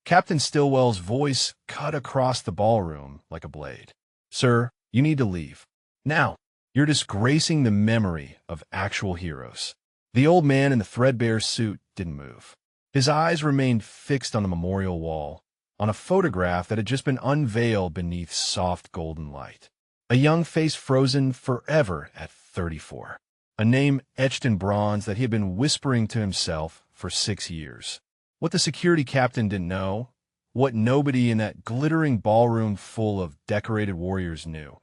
Captain Stillwell's voice cut across the ballroom like a blade. "Sir, you need to leave. Now, you're disgracing the memory of actual heroes." The old man in the threadbare suit didn't move. His eyes remained fixed on the memorial wall, on a photograph that had just been unveiled beneath soft golden light. A young face frozen forever at 34. A name etched in bronze that he had been whispering to himself for 6 years. What the security captain didn't know, what nobody in that glittering ballroom full of decorated warriors knew,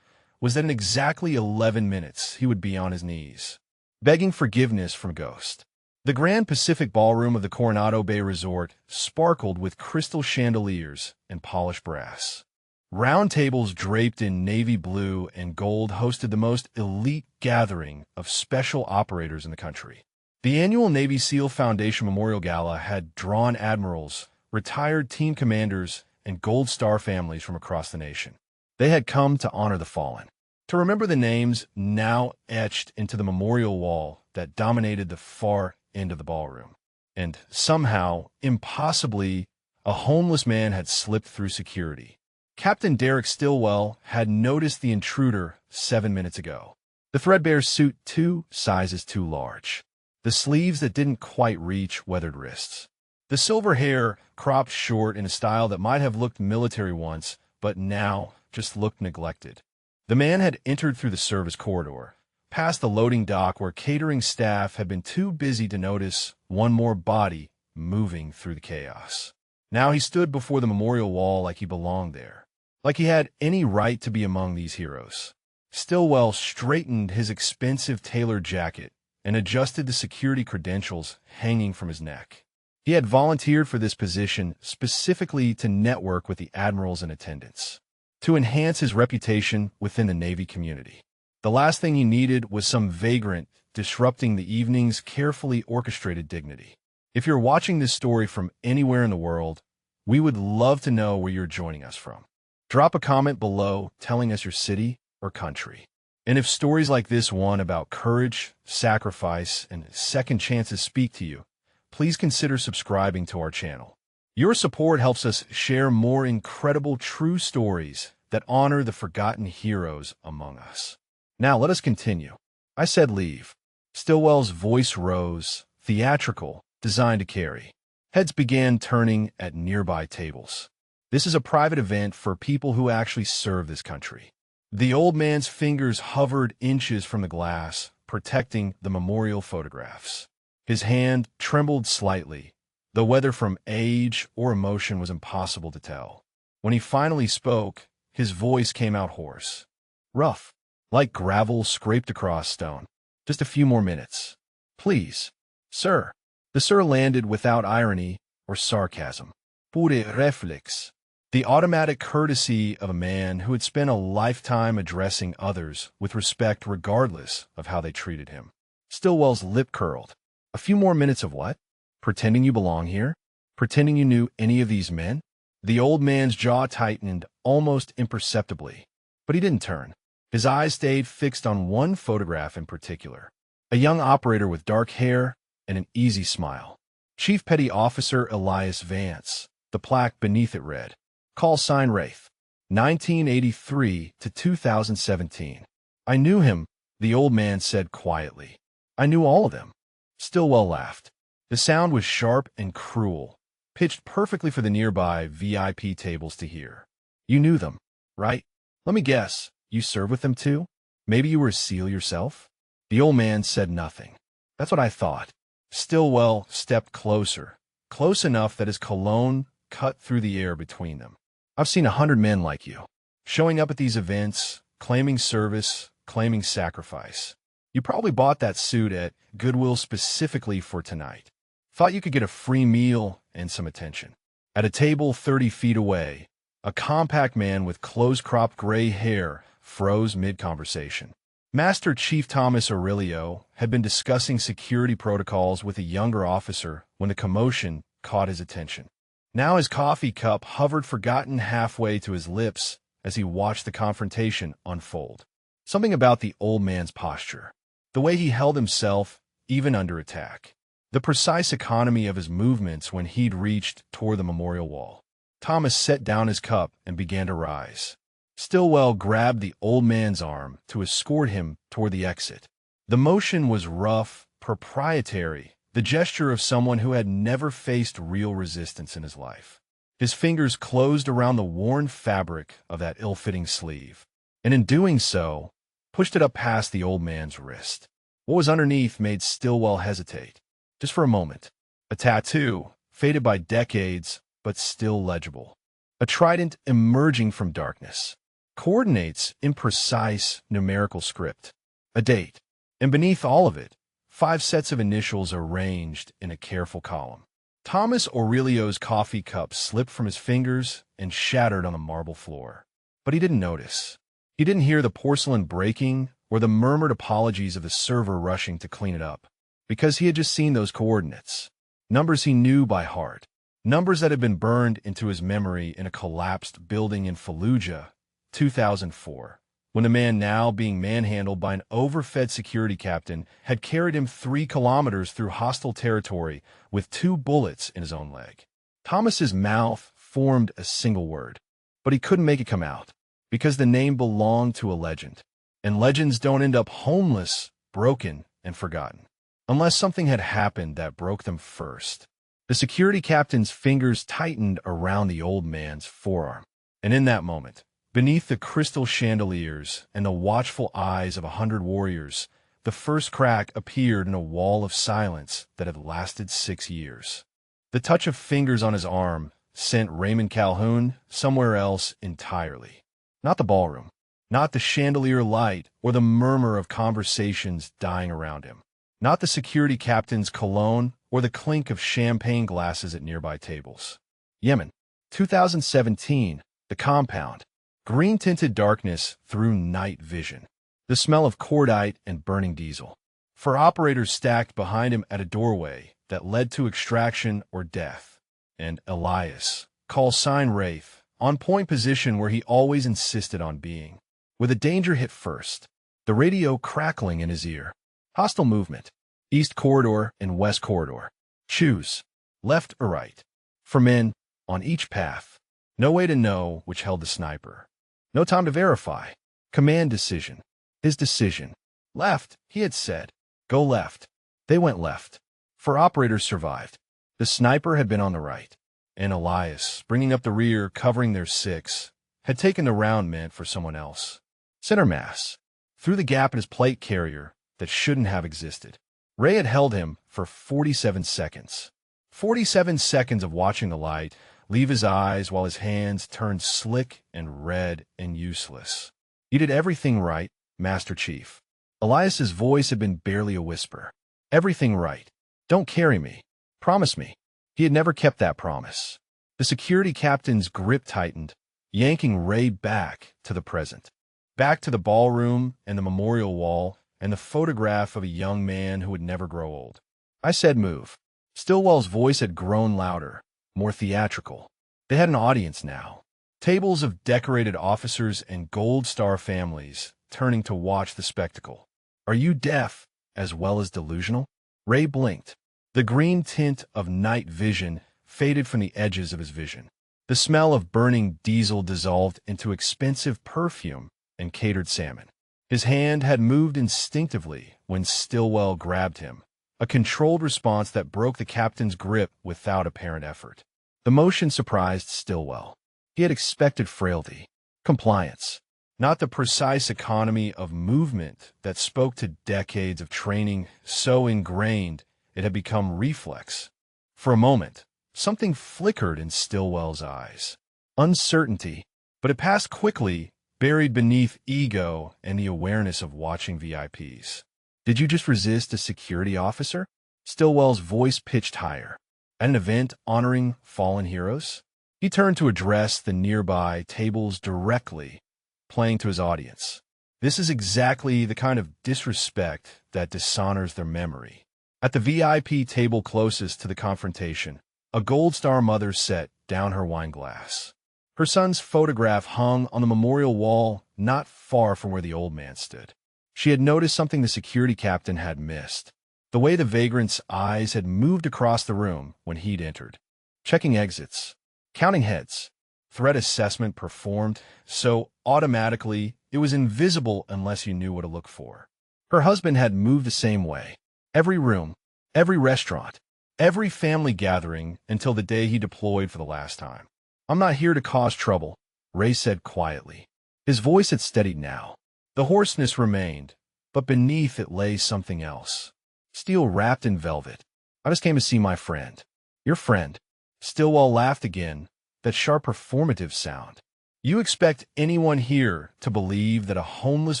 was that in exactly 11 minutes he would be on his knees, begging forgiveness from Ghost. The Grand Pacific Ballroom of the Coronado Bay Resort sparkled with crystal chandeliers and polished brass. Round tables draped in navy blue and gold hosted the most elite gathering of special operators in the country. The annual Navy SEAL Foundation Memorial Gala had drawn admirals, retired team commanders, and Gold Star families from across the nation. They had come to honor the fallen, to remember the names now etched into the memorial wall that dominated the far end of the ballroom. And somehow, impossibly, a homeless man had slipped through security. Captain Derek Stillwell had noticed the intruder 7 minutes ago. The threadbare suit 2 sizes too large. The sleeves that didn't quite reach weathered wrists. The silver hair cropped short in a style that might have looked military once, but now just looked neglected. The man had entered through the service corridor, past the loading dock where catering staff had been too busy to notice one more body moving through the chaos. Now he stood before the memorial wall like he belonged there, like he had any right to be among these heroes. Stillwell straightened his expensive tailored jacket and adjusted the security credentials hanging from his neck. He had volunteered for this position specifically to network with the admirals in attendance, to enhance his reputation within the Navy community. The last thing he needed was some vagrant disrupting the evening's carefully orchestrated dignity. If you're watching this story from anywhere in the world, we would love to know where you're joining us from. Drop a comment below telling us your city or country. And if stories like this one about courage, sacrifice, and second chances speak to you, please consider subscribing to our channel. Your support helps us share more incredible true stories that honor the forgotten heroes among us. Now let us continue. I said leave. Stillwell's voice rose, theatrical, designed to carry. Heads began turning at nearby tables. This is a private event for people who actually serve this country. The old man's fingers hovered inches from the glass, protecting the memorial photographs. His hand trembled slightly, though whether from age or emotion was impossible to tell. When he finally spoke, his voice came out hoarse, rough, like gravel scraped across stone. "Just a few more minutes. Please, sir." The sir landed without irony or sarcasm. Pure reflex. The automatic courtesy of a man who had spent a lifetime addressing others with respect regardless of how they treated him. Stillwell's lip curled. "A few more minutes of what? Pretending you belong here? Pretending you knew any of these men?" The old man's jaw tightened almost imperceptibly, but he didn't turn. His eyes stayed fixed on one photograph in particular. A young operator with dark hair and an easy smile. Chief Petty Officer Elias Vance. The plaque beneath it read, "Call sign Wraith, 1983 to 2017. "I knew him," the old man said quietly. "I knew all of them." Stillwell laughed. The sound was sharp and cruel, pitched perfectly for the nearby VIP tables to hear. "You knew them, right? Let me guess, you served with them too? Maybe you were a SEAL yourself?" The old man said nothing. "That's what I thought." Stillwell stepped closer, close enough that his cologne cut through the air between them. "I've seen 100 men like you, showing up at these events, claiming service, claiming sacrifice. You probably bought that suit at Goodwill specifically for tonight. Thought you could get a free meal and some attention." At a table 30 feet away, a compact man with close-cropped gray hair froze mid-conversation. Master Chief Thomas Aurelio had been discussing security protocols with a younger officer when the commotion caught his attention. Now his coffee cup hovered forgotten halfway to his lips as he watched the confrontation unfold. Something about the old man's posture, the way he held himself even under attack, the precise economy of his movements when he'd reached toward the memorial wall. Thomas set down his cup and began to rise. Stillwell grabbed the old man's arm to escort him toward the exit. The motion was rough, proprietary, the gesture of someone who had never faced real resistance in his life. His fingers closed around the worn fabric of that ill-fitting sleeve, and in doing so, pushed it up past the old man's wrist. What was underneath made Stillwell hesitate, just for a moment. A tattoo, faded by decades, but still legible. A trident emerging from darkness. Coordinates in precise numerical script. A date. And beneath all of it, 5 sets of initials arranged in a careful column. Thomas Aurelio's coffee cup slipped from his fingers and shattered on the marble floor. But he didn't notice. He didn't hear the porcelain breaking or the murmured apologies of the server rushing to clean it up, because he had just seen those coordinates. Numbers he knew by heart. Numbers that had been burned into his memory in a collapsed building in Fallujah, 2004, when the man now being manhandled by an overfed security captain had carried him 3 kilometers through hostile territory with 2 bullets in his own leg. Thomas's mouth formed a single word, but he couldn't make it come out, because the name belonged to a legend, and legends don't end up homeless, broken, and forgotten, unless something had happened that broke them first. The security captain's fingers tightened around the old man's forearm, and in that moment, beneath the crystal chandeliers and the watchful eyes of 100 warriors, the first crack appeared in a wall of silence that had lasted 6 years. The touch of fingers on his arm sent Raymond Calhoun somewhere else entirely. Not the ballroom, not the chandelier light or the murmur of conversations dying around him, not the security captain's cologne or the clink of champagne glasses at nearby tables. Yemen, 2017, the compound. Green-tinted darkness through night vision. The smell of cordite and burning diesel. For operators stacked behind him at a doorway that led to extraction or death. And Elias, call sign Wraith, on point position where he always insisted on being. With a danger hit first, the radio crackling in his ear. Hostile movement. East corridor and west corridor. Choose. Left or right. For men, on each path. No way to know which held the sniper. No time to verify. Command decision. His decision. Left, he had said. Go left. They went left. 4 operators survived. The sniper had been on the right. And Elias, bringing up the rear, covering their 6, had taken the round meant for someone else. Center mass. Through the gap in his plate carrier that shouldn't have existed. Ray had held him for 47 seconds. 47 seconds of watching the light leave his eyes while his hands turned slick and red and useless. You did everything right, Master Chief. Elias's voice had been barely a whisper. Everything right. Don't carry me. Promise me. He had never kept that promise. The security captain's grip tightened, yanking Ray back to the present. Back to the ballroom and the memorial wall and the photograph of a young man who would never grow old. I said move. Stillwell's voice had grown louder, more theatrical. They had an audience now. Tables of decorated officers and Gold Star families turning to watch the spectacle. Are you deaf as well as delusional? Ray blinked. The green tint of night vision faded from the edges of his vision. The smell of burning diesel dissolved into expensive perfume and catered salmon. His hand had moved instinctively when Stillwell grabbed him, a controlled response that broke the captain's grip without apparent effort. The motion surprised Stillwell. He had expected frailty, compliance, not the precise economy of movement that spoke to decades of training so ingrained it had become reflex. For a moment, something flickered in Stillwell's eyes. Uncertainty, but it passed quickly, buried beneath ego and the awareness of watching VIPs. Did you just resist a security officer? Stillwell's voice pitched higher. At an event honoring fallen heroes? He turned to address the nearby tables directly, playing to his audience. This is exactly the kind of disrespect that dishonors their memory. At the VIP table closest to the confrontation, a Gold Star mother set down her wine glass. Her son's photograph hung on the memorial wall not far from where the old man stood. She had noticed something the security captain had missed. The way the vagrant's eyes had moved across the room when he'd entered. Checking exits. Counting heads. threat assessment performed, so automatically it was invisible unless you knew what to look for. Her husband had moved the same way. Every room, every restaurant, every family gathering until the day he deployed for the last time. "I'm not here to cause trouble," Ray said quietly. His voice had steadied now. The hoarseness remained, but beneath it lay something else. Steel wrapped in velvet. "I just came to see my friend." "Your friend?" Stillwell laughed again, that sharp performative sound. "You expect anyone here to believe that a homeless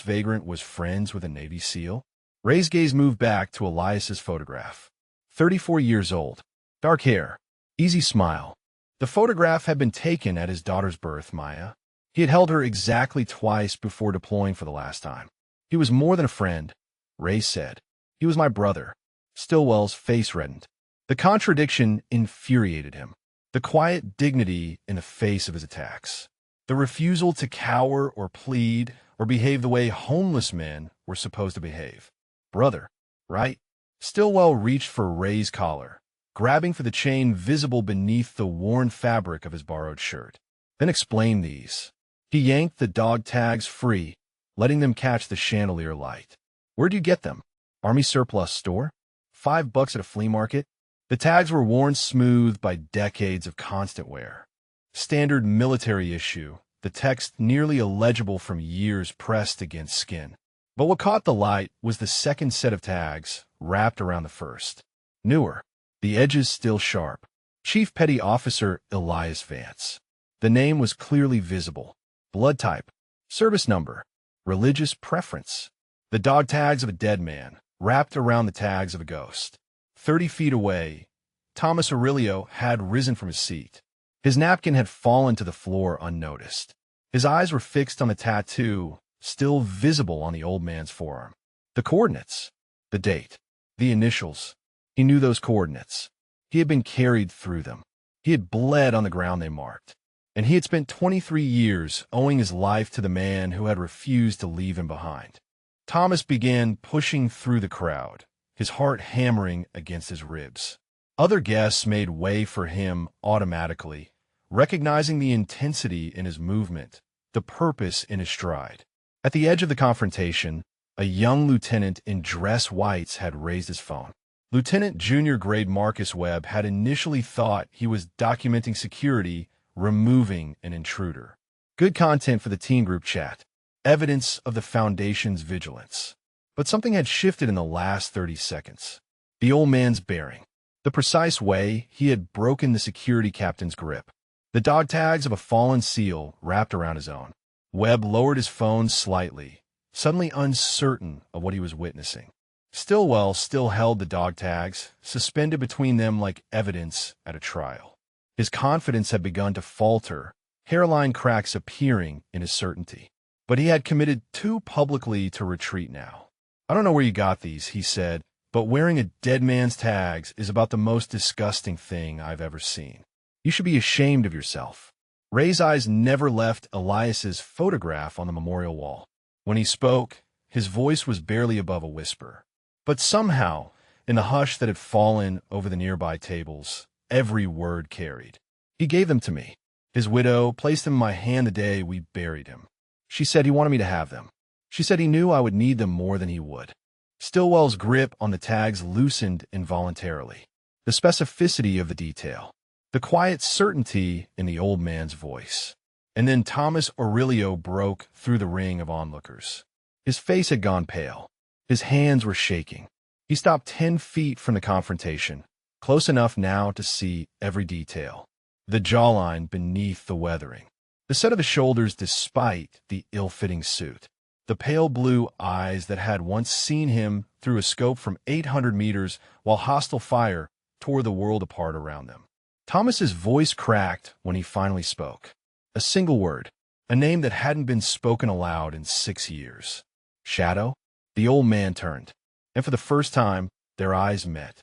vagrant was friends with a Navy SEAL?" Ray's gaze moved back to Elias's photograph. 34 years old. Dark hair. Easy smile. The photograph had been taken at his daughter's birth, Maya. He had held her exactly twice before deploying for the last time. "He was more than a friend," Ray said. "He was my brother." Stillwell's face reddened. The contradiction infuriated him. The quiet dignity in the face of his attacks. The refusal to cower or plead or behave the way homeless men were supposed to behave. Brother, right? Stillwell reached for Ray's collar, grabbing for the chain visible beneath the worn fabric of his borrowed shirt. "Then explain these." He yanked the dog tags free, letting them catch the chandelier light. "Where'd you get them? Army surplus store? $5 at a flea market?" The tags were worn smooth by decades of constant wear. Standard military issue, the text nearly illegible from years pressed against skin. But what caught the light was the second set of tags, wrapped around the first. Newer, the edges still sharp. Chief Petty Officer Elias Vance. The name was clearly visible. Blood type, service number, religious preference. The dog tags of a dead man, wrapped around the tags of a ghost. 30 feet away, Thomas Aurelio had risen from his seat. His napkin had fallen to the floor unnoticed. His eyes were fixed on the tattoo, still visible on the old man's forearm. The coordinates, the date, the initials. He knew those coordinates. He had been carried through them. He had bled on the ground they marked. And he had spent 23 years owing his life to the man who had refused to leave him behind. Thomas began pushing through the crowd, his heart hammering against his ribs. Other guests made way for him automatically, recognizing the intensity in his movement, the purpose in his stride. At the edge of the confrontation, a young lieutenant in dress whites had raised his phone. Lieutenant Junior Grade Marcus Webb had initially thought he was documenting security, removing an intruder. Good content for the teen group chat. Evidence of the Foundation's vigilance. But something had shifted in the last 30 seconds. The old man's bearing. The precise way he had broken the security captain's grip. The dog tags of a fallen SEAL wrapped around his own. Webb lowered his phone slightly, suddenly uncertain of what he was witnessing. Stillwell still held the dog tags, suspended between them like evidence at a trial. His confidence had begun to falter, hairline cracks appearing in his certainty. But he had committed too publicly to retreat now. "I don't know where you got these," he said, "but wearing a dead man's tags is about the most disgusting thing I've ever seen. You should be ashamed of yourself." Ray's eyes never left Elias's photograph on the memorial wall. When he spoke, his voice was barely above a whisper. But somehow, in the hush that had fallen over the nearby tables, every word carried. "He gave them to me. His widow placed them in my hand the day we buried him. She said he wanted me to have them. She said he knew I would need them more than he would." Stillwell's grip on the tags loosened involuntarily. The specificity of the detail. The quiet certainty in the old man's voice. And then Thomas Aurelio broke through the ring of onlookers. His face had gone pale. His hands were shaking. He stopped 10 feet from the confrontation, close enough now to see every detail. The jawline beneath the weathering. The set of the shoulders despite the ill-fitting suit. The pale blue eyes that had once seen him through a scope from 800 meters while hostile fire tore the world apart around them. Thomas's voice cracked when he finally spoke. A single word, a name that hadn't been spoken aloud in 6 years. "Shadow?" The old man turned, and for the first time, their eyes met.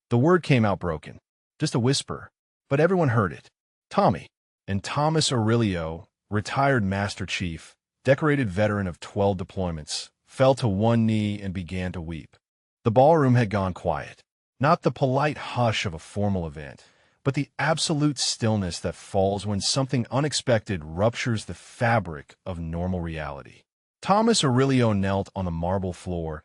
The word came out broken, just a whisper, but everyone heard it. "Tommy." And Thomas Aurelio, retired Master Chief, decorated veteran of 12 deployments, fell to one knee and began to weep. The ballroom had gone quiet. Not the polite hush of a formal event, but the absolute stillness that falls when something unexpected ruptures the fabric of normal reality. Thomas Aurelio knelt on the marble floor,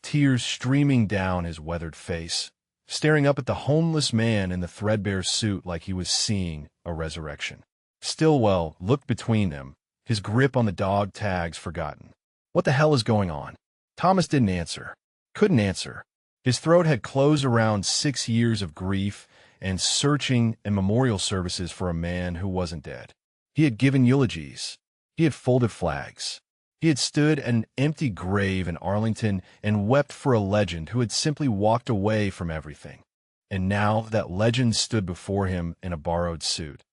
tears streaming down his weathered face, staring up at the homeless man in the threadbare suit like he was seeing a resurrection. Stillwell looked between them, his grip on the dog tags forgotten. What the hell is going on? Thomas didn't answer. Couldn't answer. His throat had closed around 6 years of grief and searching and memorial services for a man who wasn't dead. He had given eulogies. He had folded flags. He had stood at an empty grave in Arlington and wept for a legend who had simply walked away from everything. And now that legend stood before him in a borrowed suit,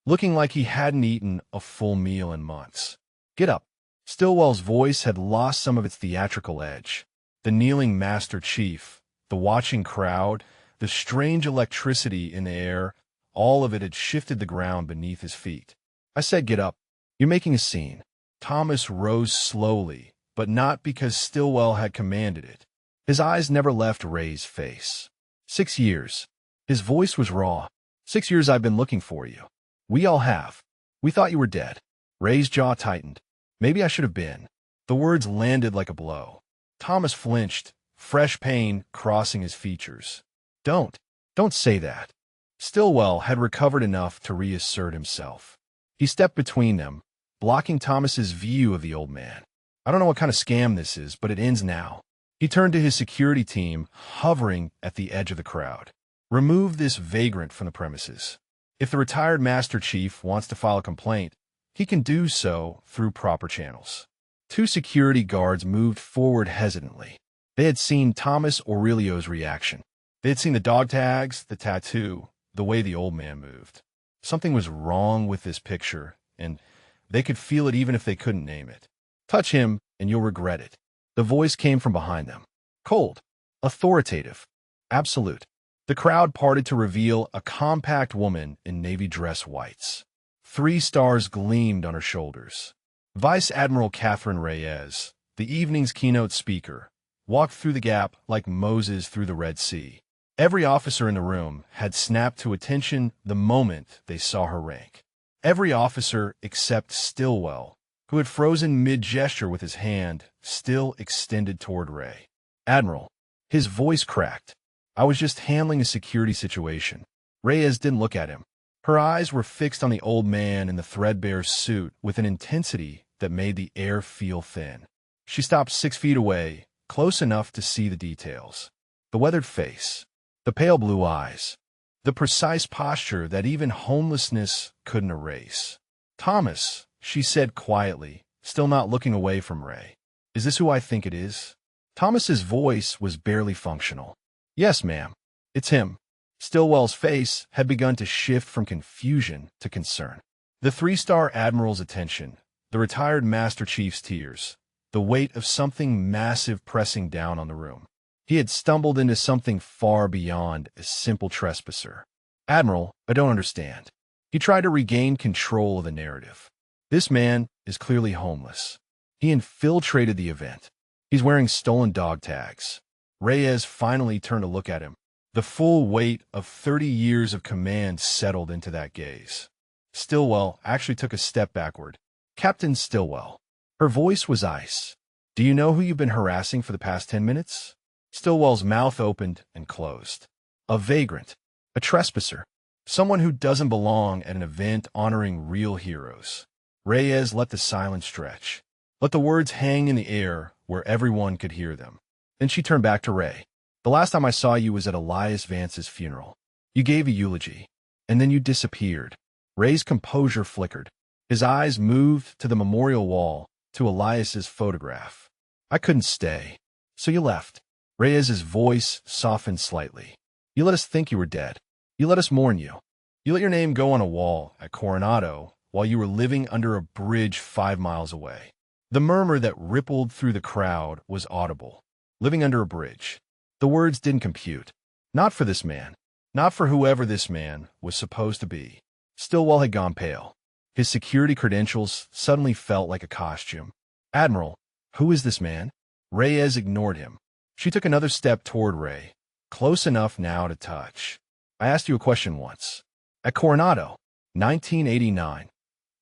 looking like he hadn't eaten a full meal in months. Get up. Stillwell's voice had lost some of its theatrical edge. The kneeling Master Chief, the watching crowd, the strange electricity in the air, all of it had shifted the ground beneath his feet. I said, get up. You're making a scene. Thomas rose slowly, but not because Stillwell had commanded it. His eyes never left Ray's face. 6 years. His voice was raw. 6 years I've been looking for you. We all have. We thought you were dead. Ray's jaw tightened. Maybe I should have been. The words landed like a blow. Thomas flinched, fresh pain crossing his features. Don't say that. Stillwell had recovered enough to reassert himself. He stepped between them, blocking Thomas's view of the old man. I don't know what kind of scam this is, but it ends now. He turned to his security team, hovering at the edge of the crowd. Remove this vagrant from the premises. If the retired Master Chief wants to file a complaint, he can do so through proper channels. 2 security guards moved forward hesitantly. They had seen Thomas Aurelio's reaction. They had seen the dog tags, the tattoo, the way the old man moved. Something was wrong with this picture, and they could feel it even if they couldn't name it. Touch him, and you'll regret it. The voice came from behind them. Cold, authoritative, absolute. The crowd parted to reveal a compact woman in navy dress whites. 3 stars gleamed on her shoulders. Vice Admiral Catherine Reyes, the evening's keynote speaker, walked through the gap like Moses through the Red Sea. Every officer in the room had snapped to attention the moment they saw her rank. Every officer except Stillwell, who had frozen mid-gesture with his hand still extended toward Ray. Admiral. His voice cracked. I was just handling a security situation. Reyes didn't look at him. Her eyes were fixed on the old man in the threadbare suit with an intensity that made the air feel thin. She stopped 6 feet away, close enough to see the details. The weathered face, the pale blue eyes, the precise posture that even homelessness couldn't erase. Thomas, she said quietly, still not looking away from Ray. Is this who I think it is? Thomas's voice was barely functional. Yes, ma'am. It's him. Stillwell's face had begun to shift from confusion to concern. The 3-star Admiral's attention, the retired Master Chief's tears, the weight of something massive pressing down on the room. He had stumbled into something far beyond a simple trespasser. Admiral, I don't understand. He tried to regain control of the narrative. This man is clearly homeless. He infiltrated the event. He's wearing stolen dog tags. Reyes finally turned to look at him. The full weight of 30 years of command settled into that gaze. Stillwell actually took a step backward. Captain Stillwell. Her voice was ice. Do you know who you've been harassing for the past 10 minutes? Stillwell's mouth opened and closed. A vagrant. A trespasser. Someone who doesn't belong at an event honoring real heroes. Reyes let the silence stretch. Let the words hang in the air where everyone could hear them. Then she turned back to Ray. The last time I saw you was at Elias Vance's funeral. You gave a eulogy, and then you disappeared. Ray's composure flickered. His eyes moved to the memorial wall, to Elias's photograph. I couldn't stay, so you left. Reyes's voice softened slightly. You let us think you were dead. You let us mourn you. You let your name go on a wall at Coronado while you were living under a bridge 5 miles away. The murmur that rippled through the crowd was audible. Living under a bridge. The words didn't compute. Not for this man. Not for whoever this man was supposed to be. Stillwell had gone pale. His security credentials suddenly felt like a costume. Admiral, who is this man? Reyes ignored him. She took another step toward Ray, close enough now to touch. I asked you a question once. At Coronado, 1989.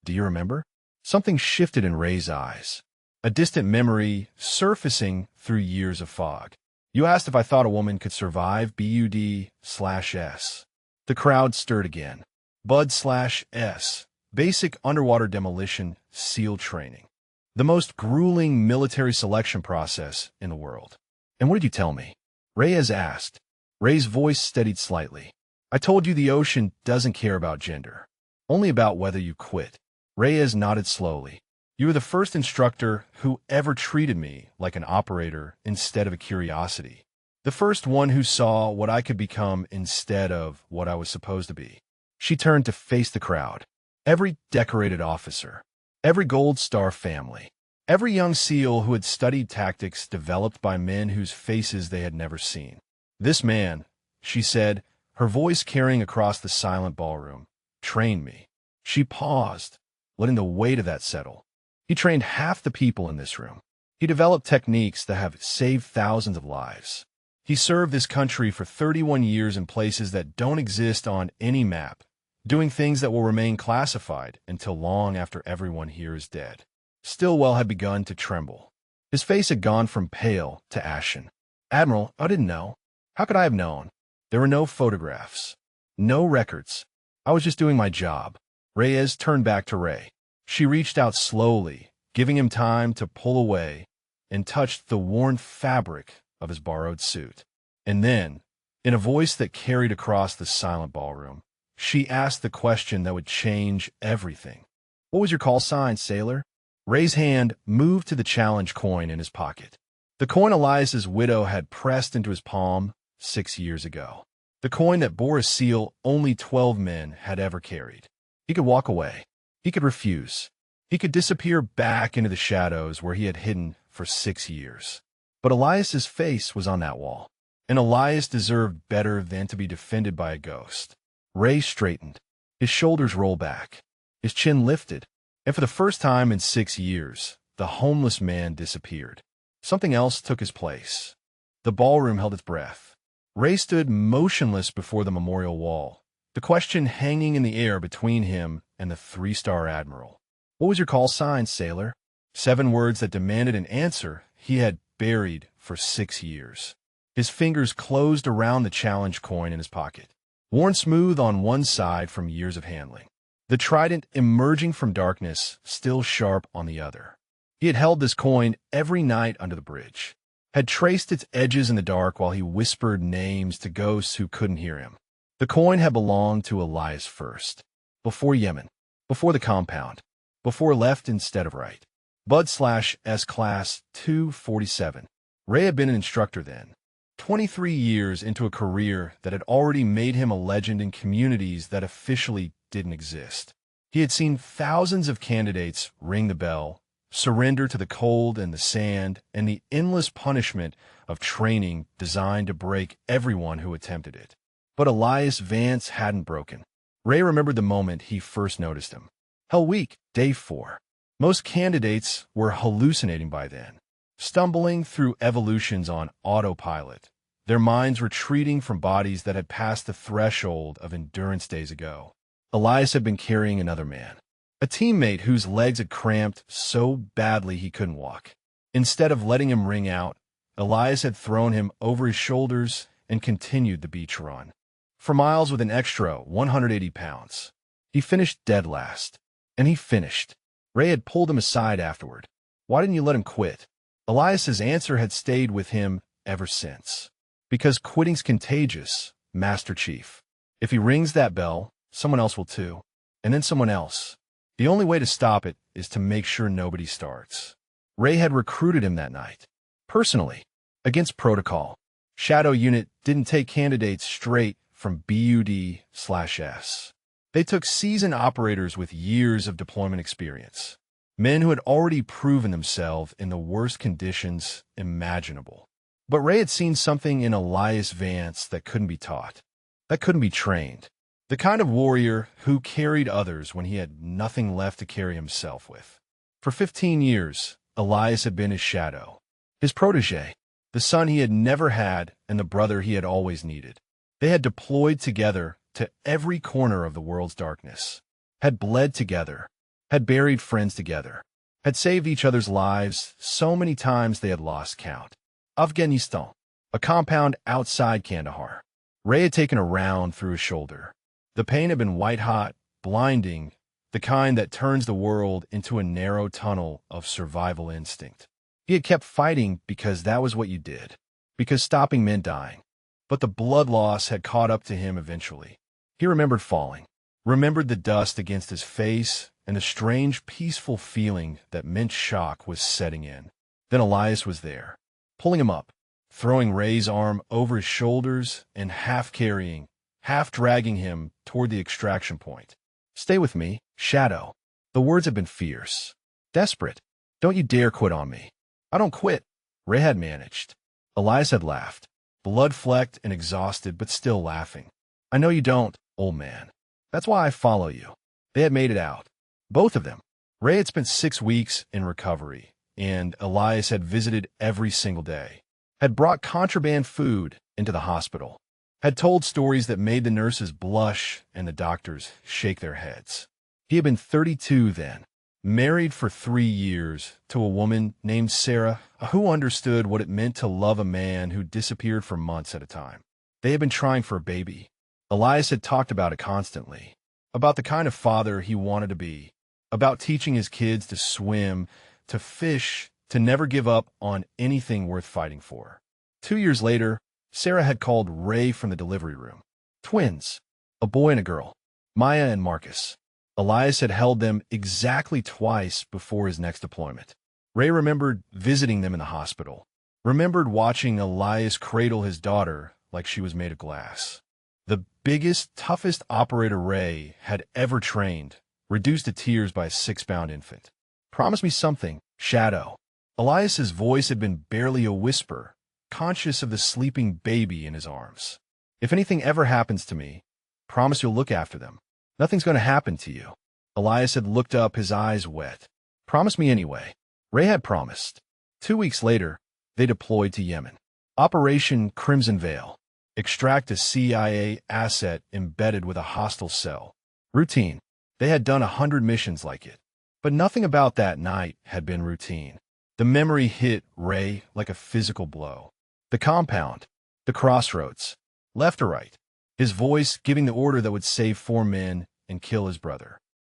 Do you remember? Something shifted in Ray's eyes. A distant memory surfacing through years of fog. You asked if I thought a woman could survive BUD/S. The crowd stirred again. BUD/S. Basic underwater demolition SEAL training. The most grueling military selection process in the world. And what did you tell me? Reyes asked. Ray's voice steadied slightly. I told you the ocean doesn't care about gender. Only about whether you quit. Reyes nodded slowly. You were the first instructor who ever treated me like an operator instead of a curiosity. The first one who saw what I could become instead of what I was supposed to be. She turned to face the crowd. Every decorated officer. Every Gold Star family. Every young SEAL who had studied tactics developed by men whose faces they had never seen. This man, she said, her voice carrying across the silent ballroom, trained me. She paused, letting the weight of that settle. He trained half the people in this room. He developed techniques that have saved thousands of lives. He served this country for 31 years in places that don't exist on any map, doing things that will remain classified until long after everyone here is dead. Stillwell had begun to tremble. His face had gone from pale to ashen. Admiral, I didn't know. How could I have known? There were no photographs. No records. I was just doing my job. Reyes turned back to Ray. She reached out slowly, giving him time to pull away, and touched the worn fabric of his borrowed suit. And then, in a voice that carried across the silent ballroom, she asked the question that would change everything. What was your call sign, sailor? Ray's hand moved to the challenge coin in his pocket. The coin Elias's widow had pressed into his palm 6 years ago. The coin that bore a seal only 12 men had ever carried. He could walk away. He could refuse. He could disappear back into the shadows where he had hidden for 6 years. But Elias's face was on that wall, and Elias deserved better than to be defended by a ghost. Ray straightened. His shoulders rolled back. His chin lifted. And for the first time in 6 years, the homeless man disappeared. Something else took his place. The ballroom held its breath. Ray stood motionless before the memorial wall, the question hanging in the air between him and the 3-star Admiral. What was your call sign, sailor? 7 words that demanded an answer he had buried for 6 years. His fingers closed around the challenge coin in his pocket, worn smooth on one side from years of handling. The trident emerging from darkness, still sharp on the other. He had held this coin every night under the bridge, had traced its edges in the dark while he whispered names to ghosts who couldn't hear him. The coin had belonged to Elias first, before Yemen, before the compound, before left instead of right. BUD/S Class 247. Ray had been an instructor then, 23 years into a career that had already made him a legend in communities that officially didn't exist. He had seen thousands of candidates ring the bell, surrender to the cold and the sand and the endless punishment of training designed to break everyone who attempted it. But Elias Vance hadn't broken. Ray remembered the moment he first noticed him. Hell Week, Day 4. Most candidates were hallucinating by then, stumbling through evolutions on autopilot, their minds retreating from bodies that had passed the threshold of endurance days ago. Elias had been carrying another man, a teammate whose legs had cramped so badly he couldn't walk. Instead of letting him ring out, Elias had thrown him over his shoulders and continued the beach run. For miles with an extra 180 pounds. He finished dead last. And he finished. Ray had pulled him aside afterward. Why didn't you let him quit? Elias's answer had stayed with him ever since. Because quitting's contagious, Master Chief. If he rings that bell, someone else will too. And then someone else. The only way to stop it is to make sure nobody starts. Ray had recruited him that night. Personally. Against protocol. Shadow Unit didn't take candidates straight from BUD/S. They took seasoned operators with years of deployment experience. Men who had already proven themselves in the worst conditions imaginable. But Ray had seen something in Elias Vance that couldn't be taught, that couldn't be trained. The kind of warrior who carried others when he had nothing left to carry himself with. For 15 years, Elias had been his shadow, his protege, the son he had never had and the brother he had always needed. They had deployed together to every corner of the world's darkness, had bled together, had buried friends together, had saved each other's lives so many times they had lost count. Afghanistan, a compound outside Kandahar. Ray had taken a round through his shoulder. The pain had been white-hot, blinding, the kind that turns the world into a narrow tunnel of survival instinct. He had kept fighting because that was what you did, because stopping meant dying. But the blood loss had caught up to him eventually. He remembered falling, remembered the dust against his face, and the strange, peaceful feeling that meant shock was setting in. Then Elias was there, pulling him up, throwing Ray's arm over his shoulders and half carrying, half dragging him toward the extraction point. "Stay with me, Shadow." The words had been fierce, desperate. "Don't you dare quit on me." "I don't quit," Ray had managed. Elias had laughed, blood-flecked and exhausted, but still laughing. "I know you don't, old man. That's why I follow you." They had made it out. Both of them. Ray had spent 6 weeks in recovery, and Elias had visited every single day, had brought contraband food into the hospital, had told stories that made the nurses blush and the doctors shake their heads. He had been 32 then, married for 3 years to a woman named Sarah who understood what it meant to love a man who disappeared for months at a time. They had been trying for a baby. Elias had talked about it constantly, about the kind of father he wanted to be, about teaching his kids to swim, to fish, to never give up on anything worth fighting for. 2 years later, Sarah had called Ray from the delivery room. Twins, a boy and a girl, Maya and Marcus. Elias had held them exactly twice before his next deployment. Ray remembered visiting them in the hospital, remembered watching Elias cradle his daughter like she was made of glass. The biggest, toughest operator Ray had ever trained, reduced to tears by a 6-pound infant. "Promise me something, Shadow." Elias's voice had been barely a whisper, conscious of the sleeping baby in his arms. "If anything ever happens to me, promise you'll look after them. Nothing's going to happen to you." Elias had looked up, his eyes wet. "Promise me anyway." Ray had promised. 2 weeks later, they deployed to Yemen. Operation Crimson Veil. Extract a CIA asset embedded with a hostile cell. Routine. They had done 100 missions like it. But nothing about that night had been routine. The memory hit Ray like a physical blow. The compound, the crossroads, left or right, his voice giving the order that would save 4 men and kill his brother.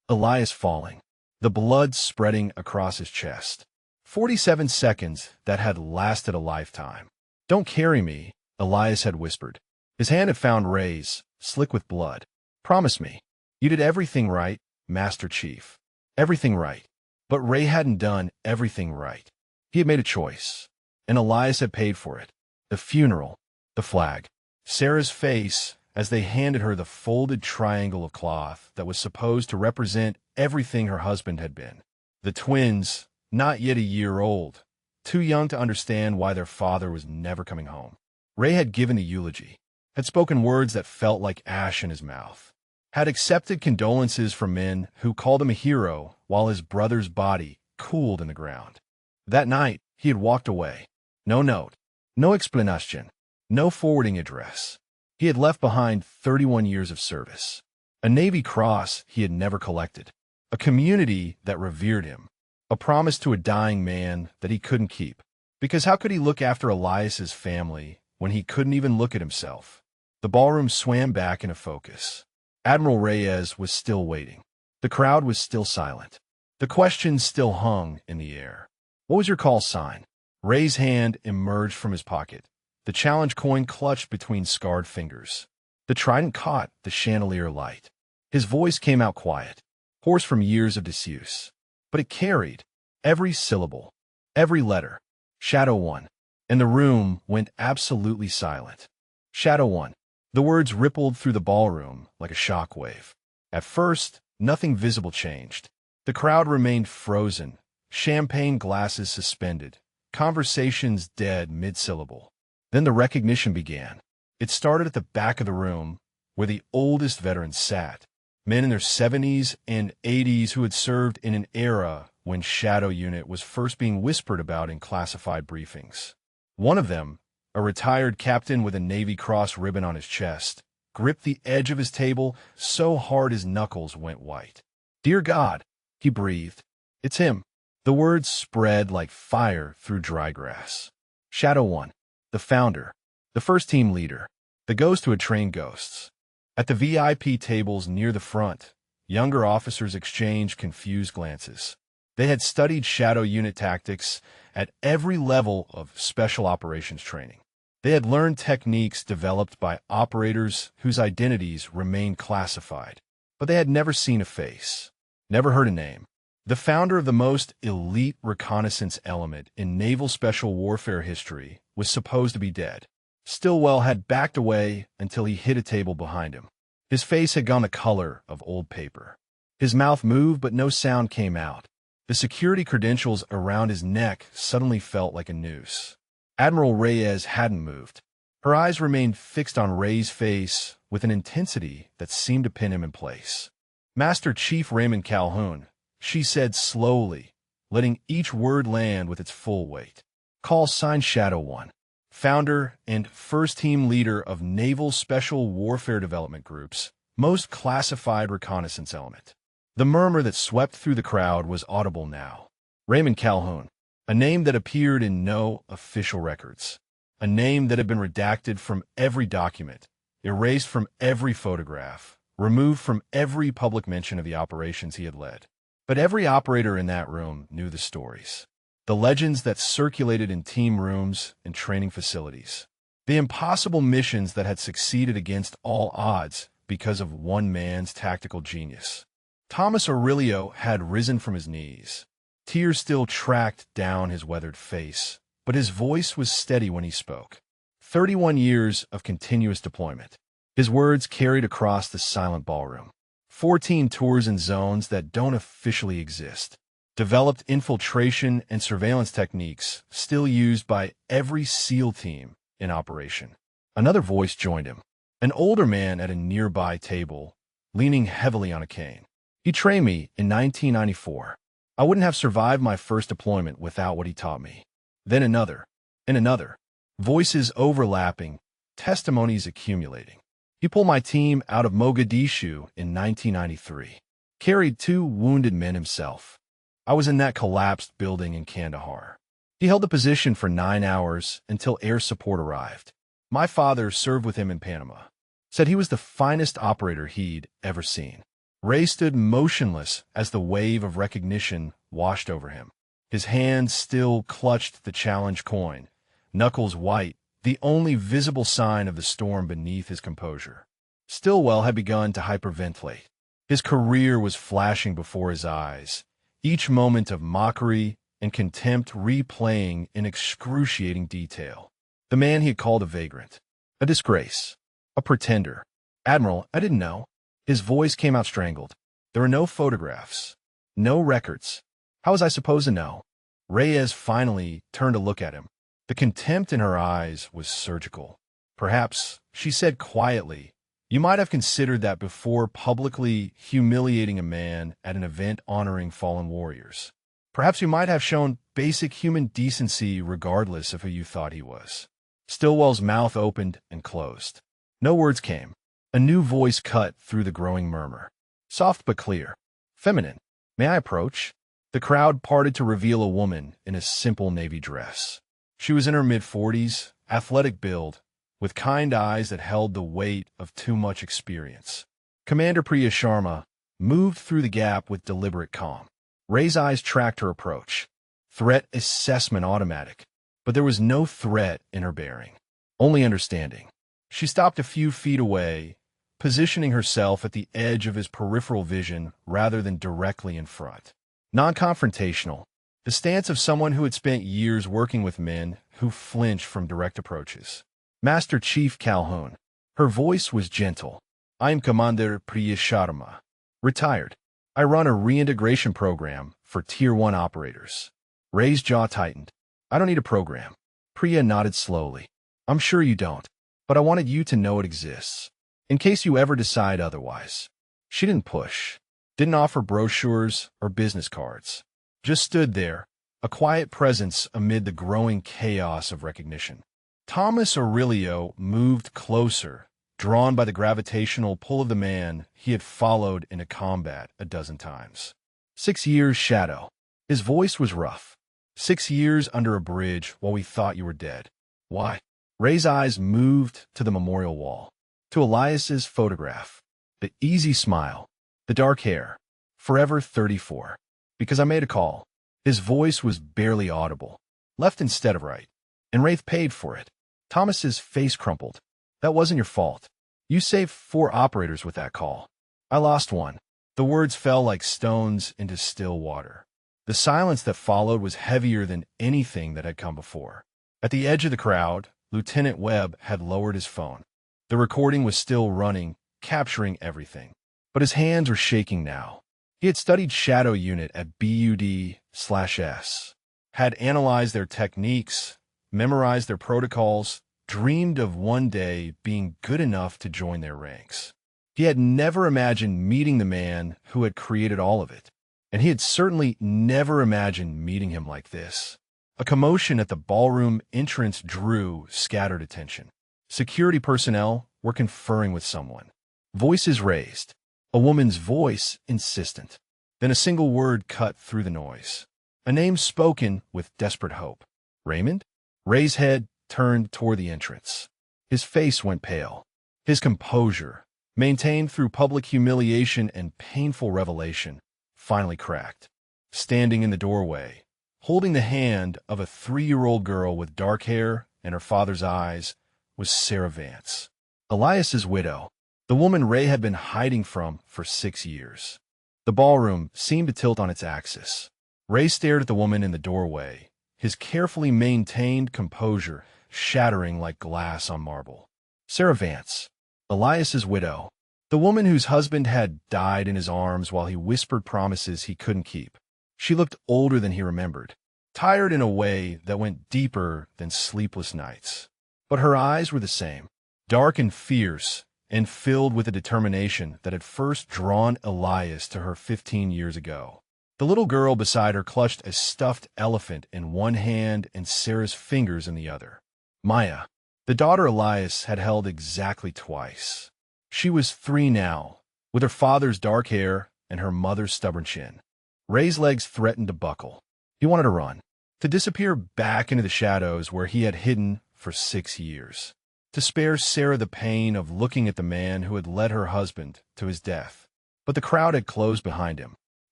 Elias falling, the blood spreading across his chest. 47 seconds that had lasted a lifetime. "Don't carry me," Elias had whispered. His hand had found Ray's, slick with blood. "Promise me. You did everything right, Master Chief. Everything right." But Ray hadn't done everything right. He had made a choice, and Elias had paid for it. The funeral, the flag, Sarah's face as they handed her the folded triangle of cloth that was supposed to represent everything her husband had been. The twins, not yet a year old, too young to understand why their father was never coming home. Ray had given the eulogy, had spoken words that felt like ash in his mouth, had accepted condolences from men who called him a hero while his brother's body cooled in the ground. That night, he had walked away. No note, no explanation, no forwarding address. He had left behind 31 years of service, a Navy Cross he had never collected, a community that revered him, a promise to a dying man that he couldn't keep. Because how could he look after Elias's family when he couldn't even look at himself? The ballroom swam back into focus. Admiral Reyes was still waiting. The crowd was still silent. The questions still hung in the air. "What was your call sign?" Ray's hand emerged from his pocket, the challenge coin clutched between scarred fingers. The trident caught the chandelier light. His voice came out quiet, hoarse from years of disuse. But it carried every syllable, every letter. "Shadow 1. And the room went absolutely silent. "Shadow 1. The words rippled through the ballroom like a shockwave. At first, nothing visible changed. The crowd remained frozen, champagne glasses suspended, conversations dead mid-syllable. Then the recognition began. It started at the back of the room, where the oldest veterans sat, men in their 70s and 80s who had served in an era when Shadow Unit was first being whispered about in classified briefings. One of them, a retired captain with a Navy Cross ribbon on his chest, gripped the edge of his table so hard his knuckles went white. "Dear God," he breathed. "It's him." The words spread like fire through dry grass. Shadow 1, the founder, the first team leader, the ghost who had trained ghosts. At the VIP tables near the front, younger officers exchanged confused glances. They had studied shadow unit tactics at every level of special operations training. They had learned techniques developed by operators whose identities remained classified, but they had never seen a face, never heard a name. The founder of the most elite reconnaissance element in naval special warfare history was supposed to be dead. Stillwell had backed away until he hit a table behind him. His face had gone the color of old paper. His mouth moved, but no sound came out. The security credentials around his neck suddenly felt like a noose. Admiral Reyes hadn't moved. Her eyes remained fixed on Ray's face with an intensity that seemed to pin him in place. "Master Chief Raymond Calhoun," she said slowly, letting each word land with its full weight. "Call sign Shadow 1, founder and first team leader of Naval Special Warfare Development Group's most classified reconnaissance element." The murmur that swept through the crowd was audible now. Raymond Calhoun, a name that appeared in no official records, a name that had been redacted from every document, erased from every photograph, removed from every public mention of the operations he had led. But every operator in that room knew the stories, the legends that circulated in team rooms and training facilities, the impossible missions that had succeeded against all odds because of one man's tactical genius. Thomas Aurelio had risen from his knees. Tears still tracked down his weathered face, but his voice was steady when he spoke. 31 years of continuous deployment. His words carried across the silent ballroom. 14 tours in zones that don't officially exist. Developed infiltration and surveillance techniques still used by every SEAL team in operation. Another voice joined him. An older man at a nearby table, leaning heavily on a cane. "He trained me in 1994. I wouldn't have survived my first deployment without what he taught me." Then another, and another. Voices overlapping, testimonies accumulating. "He pulled my team out of Mogadishu in 1993. Carried 2 wounded men himself. I was in that collapsed building in Kandahar. He held the position for 9 hours until air support arrived. My father served with him in Panama. Said he was the finest operator he'd ever seen." Ray stood motionless as the wave of recognition washed over him. His hand still clutched the challenge coin, knuckles white, the only visible sign of the storm beneath his composure. Stillwell had begun to hyperventilate. His career was flashing before his eyes, each moment of mockery and contempt replaying in excruciating detail. The man he had called a vagrant, a disgrace, a pretender. "Admiral, I didn't know." His voice came out strangled. "There were no photographs, no records. How was I supposed to know?" Reyes finally turned to look at him. The contempt in her eyes was surgical. "Perhaps," she said quietly, "you might have considered that before publicly humiliating a man at an event honoring fallen warriors. Perhaps you might have shown basic human decency regardless of who you thought he was." Stillwell's mouth opened and closed. No words came. A new voice cut through the growing murmur. Soft but clear. Feminine. "May I approach?" The crowd parted to reveal a woman in a simple navy dress. She was in her mid-40s, athletic build, with kind eyes that held the weight of too much experience. Commander Priya Sharma moved through the gap with deliberate calm. Ray's eyes tracked her approach. Threat assessment automatic. But there was no threat in her bearing. Only understanding. She stopped a few feet away, positioning herself at the edge of his peripheral vision rather than directly in front. Non-confrontational, the stance of someone who had spent years working with men who flinch from direct approaches. "Master Chief Calhoun." Her voice was gentle. "I am Commander Priya Sharma. Retired. I run a reintegration program for Tier 1 operators." Ray's jaw tightened. "I don't need a program." Priya nodded slowly. "I'm sure you don't, but I wanted you to know it exists, in case you ever decide otherwise." She didn't push, didn't offer brochures or business cards, just stood there, a quiet presence amid the growing chaos of recognition. Thomas Aurelio moved closer, drawn by the gravitational pull of the man he had followed into combat a dozen times. 6 years, Shadow. His voice was rough. 6 years under a bridge while we thought you were dead. Why? Ray's eyes moved to the memorial wall, to Elias's photograph. The easy smile, the dark hair, forever 34. Because I made a call. His voice was barely audible. Left instead of right. And Wraith paid for it. Thomas's face crumpled. That wasn't your fault. You saved 4 operators with that call. I lost one. The words fell like stones into still water. The silence that followed was heavier than anything that had come before. At the edge of the crowd, Lieutenant Webb had lowered his phone. The recording was still running, capturing everything. But his hands were shaking now. He had studied Shadow Unit at BUD/S, had analyzed their techniques, memorized their protocols, dreamed of one day being good enough to join their ranks. He had never imagined meeting the man who had created all of it, and he had certainly never imagined meeting him like this. A commotion at the ballroom entrance drew scattered attention. Security personnel were conferring with someone. Voices raised. A woman's voice insistent. Then a single word cut through the noise. A name spoken with desperate hope. Raymond? Ray's head turned toward the entrance. His face went pale. His composure, maintained through public humiliation and painful revelation, finally cracked. Standing in the doorway, holding the hand of a 3-year-old girl with dark hair and her father's eyes, was Sarah Vance, Elias's widow, the woman Ray had been hiding from for 6 years. The ballroom seemed to tilt on its axis. Ray stared at the woman in the doorway, his carefully maintained composure shattering like glass on marble. Sarah Vance, Elias's widow, the woman whose husband had died in his arms while he whispered promises he couldn't keep. She looked older than he remembered, tired in a way that went deeper than sleepless nights. But her eyes were the same, dark and fierce, and filled with a determination that had first drawn Elias to her 15 years ago. The little girl beside her clutched a stuffed elephant in one hand and Sarah's fingers in the other. Maya, the daughter Elias had held exactly twice. She was 3 now, with her father's dark hair and her mother's stubborn chin. Ray's legs threatened to buckle. He wanted to run, to disappear back into the shadows where he had hidden for 6 years, to spare Sarah the pain of looking at the man who had led her husband to his death. But the crowd had closed behind him,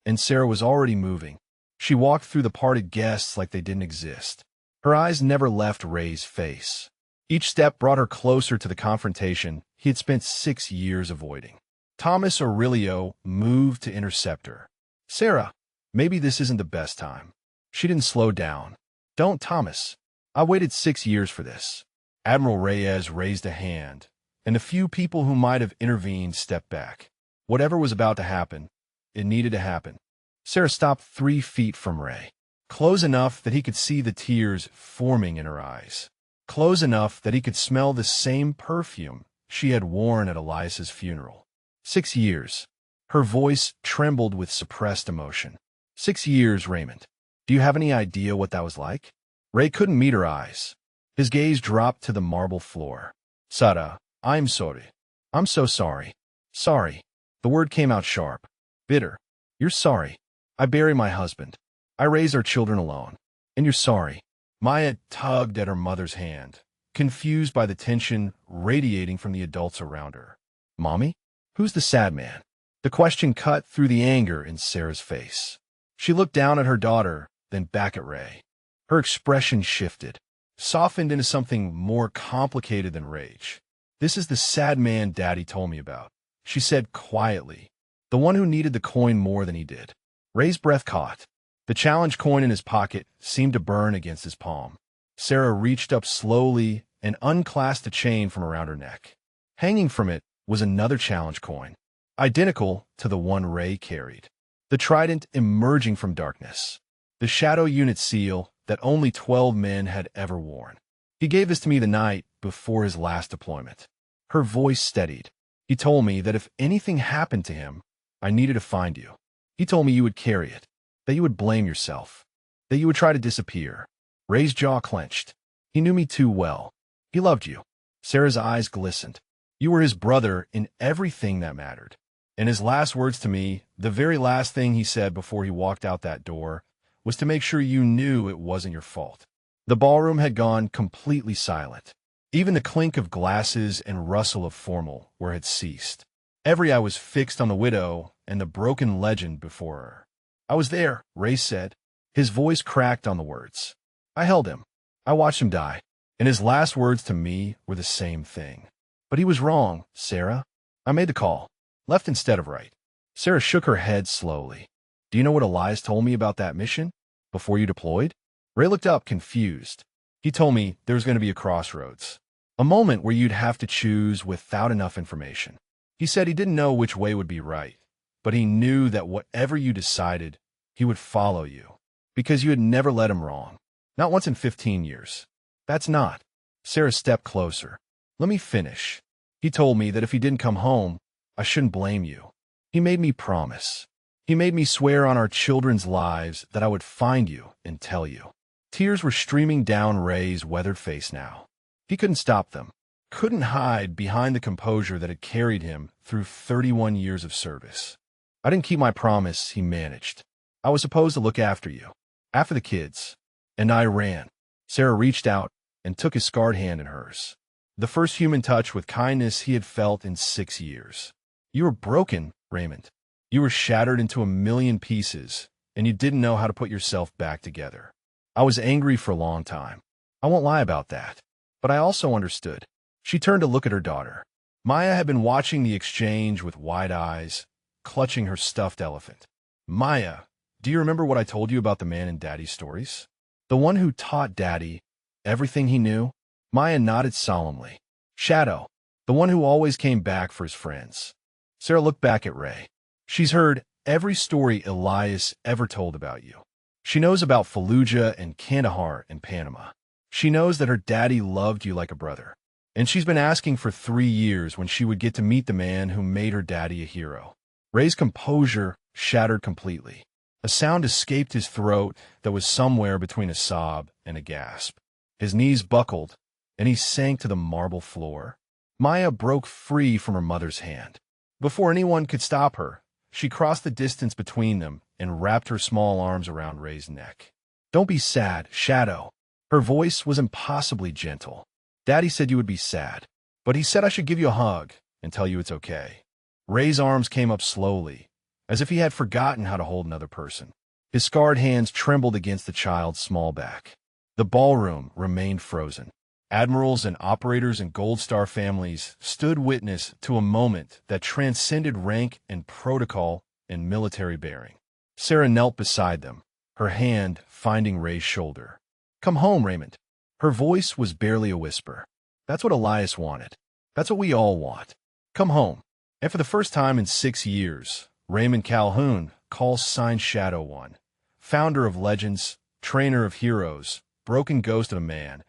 and Sarah was already moving. She walked through the parted guests like they didn't exist. Her eyes never left Ray's face. Each step brought her closer to the confrontation he had spent 6 years avoiding. Thomas Aurelio moved to intercept her. Sarah, maybe this isn't the best time. She didn't slow down. Don't, Thomas. I waited 6 years for this. Admiral Reyes raised a hand, and the few people who might have intervened stepped back. Whatever was about to happen, it needed to happen. Sarah stopped 3 feet from Ray, close enough that he could see the tears forming in her eyes, close enough that he could smell the same perfume she had worn at Elias's funeral. 6 years. Her voice trembled with suppressed emotion. 6 years, Raymond. Do you have any idea what that was like? Ray couldn't meet her eyes. His gaze dropped to the marble floor. Sarah, I'm sorry. I'm so sorry. Sorry. The word came out sharp. Bitter. You're sorry. I buried my husband. I raised our children alone. And you're sorry. Maya tugged at her mother's hand, confused by the tension radiating from the adults around her. Mommy? Who's the sad man? The question cut through the anger in Sarah's face. She looked down at her daughter, then back at Ray. Her expression shifted, softened into something more complicated than rage. This is the sad man Daddy told me about, she said quietly, the one who needed the coin more than he did. Ray's breath caught. The challenge coin in his pocket seemed to burn against his palm. Sarah reached up slowly and unclasped a chain from around her neck. Hanging from it was another challenge coin, identical to the one Ray carried. The trident emerging from darkness. The Shadow Unit seal that only 12 men had ever worn. He gave this to me the night before his last deployment. Her voice steadied. He told me that if anything happened to him, I needed to find you. He told me you would carry it, that you would blame yourself, that you would try to disappear. Ray's jaw clenched. He knew me too well. He loved you. Sarah's eyes glistened. You were his brother in everything that mattered. And his last words to me, the very last thing he said before he walked out that door, was to make sure you knew it wasn't your fault. The ballroom had gone completely silent. Even the clink of glasses and rustle of formal where had ceased. Every eye was fixed on the widow and the broken legend before her. I was there, Ray said. His voice cracked on the words. I held him. I watched him die. And his last words to me were the same thing. But he was wrong, Sarah. I made the call. Left instead of right. Sarah shook her head slowly. Do you know what Elias told me about that mission? Before you deployed? Ray looked up, confused. He told me there was going to be a crossroads. A moment where you'd have to choose without enough information. He said he didn't know which way would be right, but he knew that whatever you decided, he would follow you. Because you had never led him wrong. Not once in 15 years. That's not. Sarah stepped closer. Let me finish. He told me that if he didn't come home, I shouldn't blame you. He made me promise. He made me swear on our children's lives that I would find you and tell you. Tears were streaming down Ray's weathered face now. He couldn't stop them. Couldn't hide behind the composure that had carried him through 31 years of service. I didn't keep my promise, he managed. I was supposed to look after you. After the kids. And I ran. Sarah reached out and took his scarred hand in hers. The first human touch with kindness he had felt in 6 years. You were broken, Raymond. You were shattered into a million pieces, and you didn't know how to put yourself back together. I was angry for a long time. I won't lie about that. But I also understood. She turned to look at her daughter. Maya had been watching the exchange with wide eyes, clutching her stuffed elephant. Maya, do you remember what I told you about the man in Daddy's stories? The one who taught Daddy everything he knew? Maya nodded solemnly. Shadow, the one who always came back for his friends. Sarah looked back at Ray. She's heard every story Elias ever told about you. She knows about Fallujah and Kandahar and Panama. She knows that her daddy loved you like a brother. And she's been asking for 3 years when she would get to meet the man who made her daddy a hero. Ray's composure shattered completely. A sound escaped his throat that was somewhere between a sob and a gasp. His knees buckled, and he sank to the marble floor. Maya broke free from her mother's hand. Before anyone could stop her, she crossed the distance between them and wrapped her small arms around Ray's neck. Don't be sad, Shadow. Her voice was impossibly gentle. Daddy said you would be sad, but he said I should give you a hug and tell you it's okay. Ray's arms came up slowly, as if he had forgotten how to hold another person. His scarred hands trembled against the child's small back. The ballroom remained frozen. Admirals and operators and Gold Star families stood witness to a moment that transcended rank and protocol and military bearing. Sarah knelt beside them, her hand finding Ray's shoulder. Come home, Raymond. Her voice was barely a whisper. That's what Elias wanted. That's what we all want. Come home. And for the first time in 6 years, Raymond Calhoun, call sign Shadow One, founder of legends, trainer of heroes, broken ghost of a man,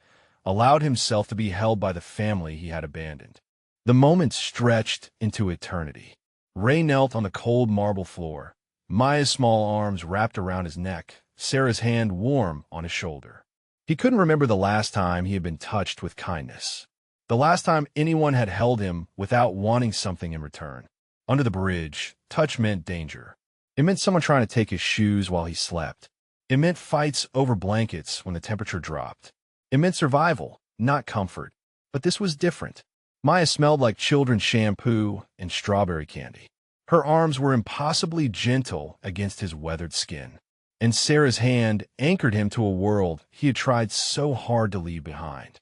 allowed himself to be held by the family he had abandoned. The moment stretched into eternity. Ray knelt on the cold marble floor, Maya's small arms wrapped around his neck, Sarah's hand warm on his shoulder. He couldn't remember the last time he had been touched with kindness. The last time anyone had held him without wanting something in return. Under the bridge, touch meant danger. It meant someone trying to take his shoes while he slept. It meant fights over blankets when the temperature dropped. It meant survival, not comfort. But this was different. Maya smelled like children's shampoo and strawberry candy. Her arms were impossibly gentle against his weathered skin. And Sarah's hand anchored him to a world he had tried so hard to leave behind.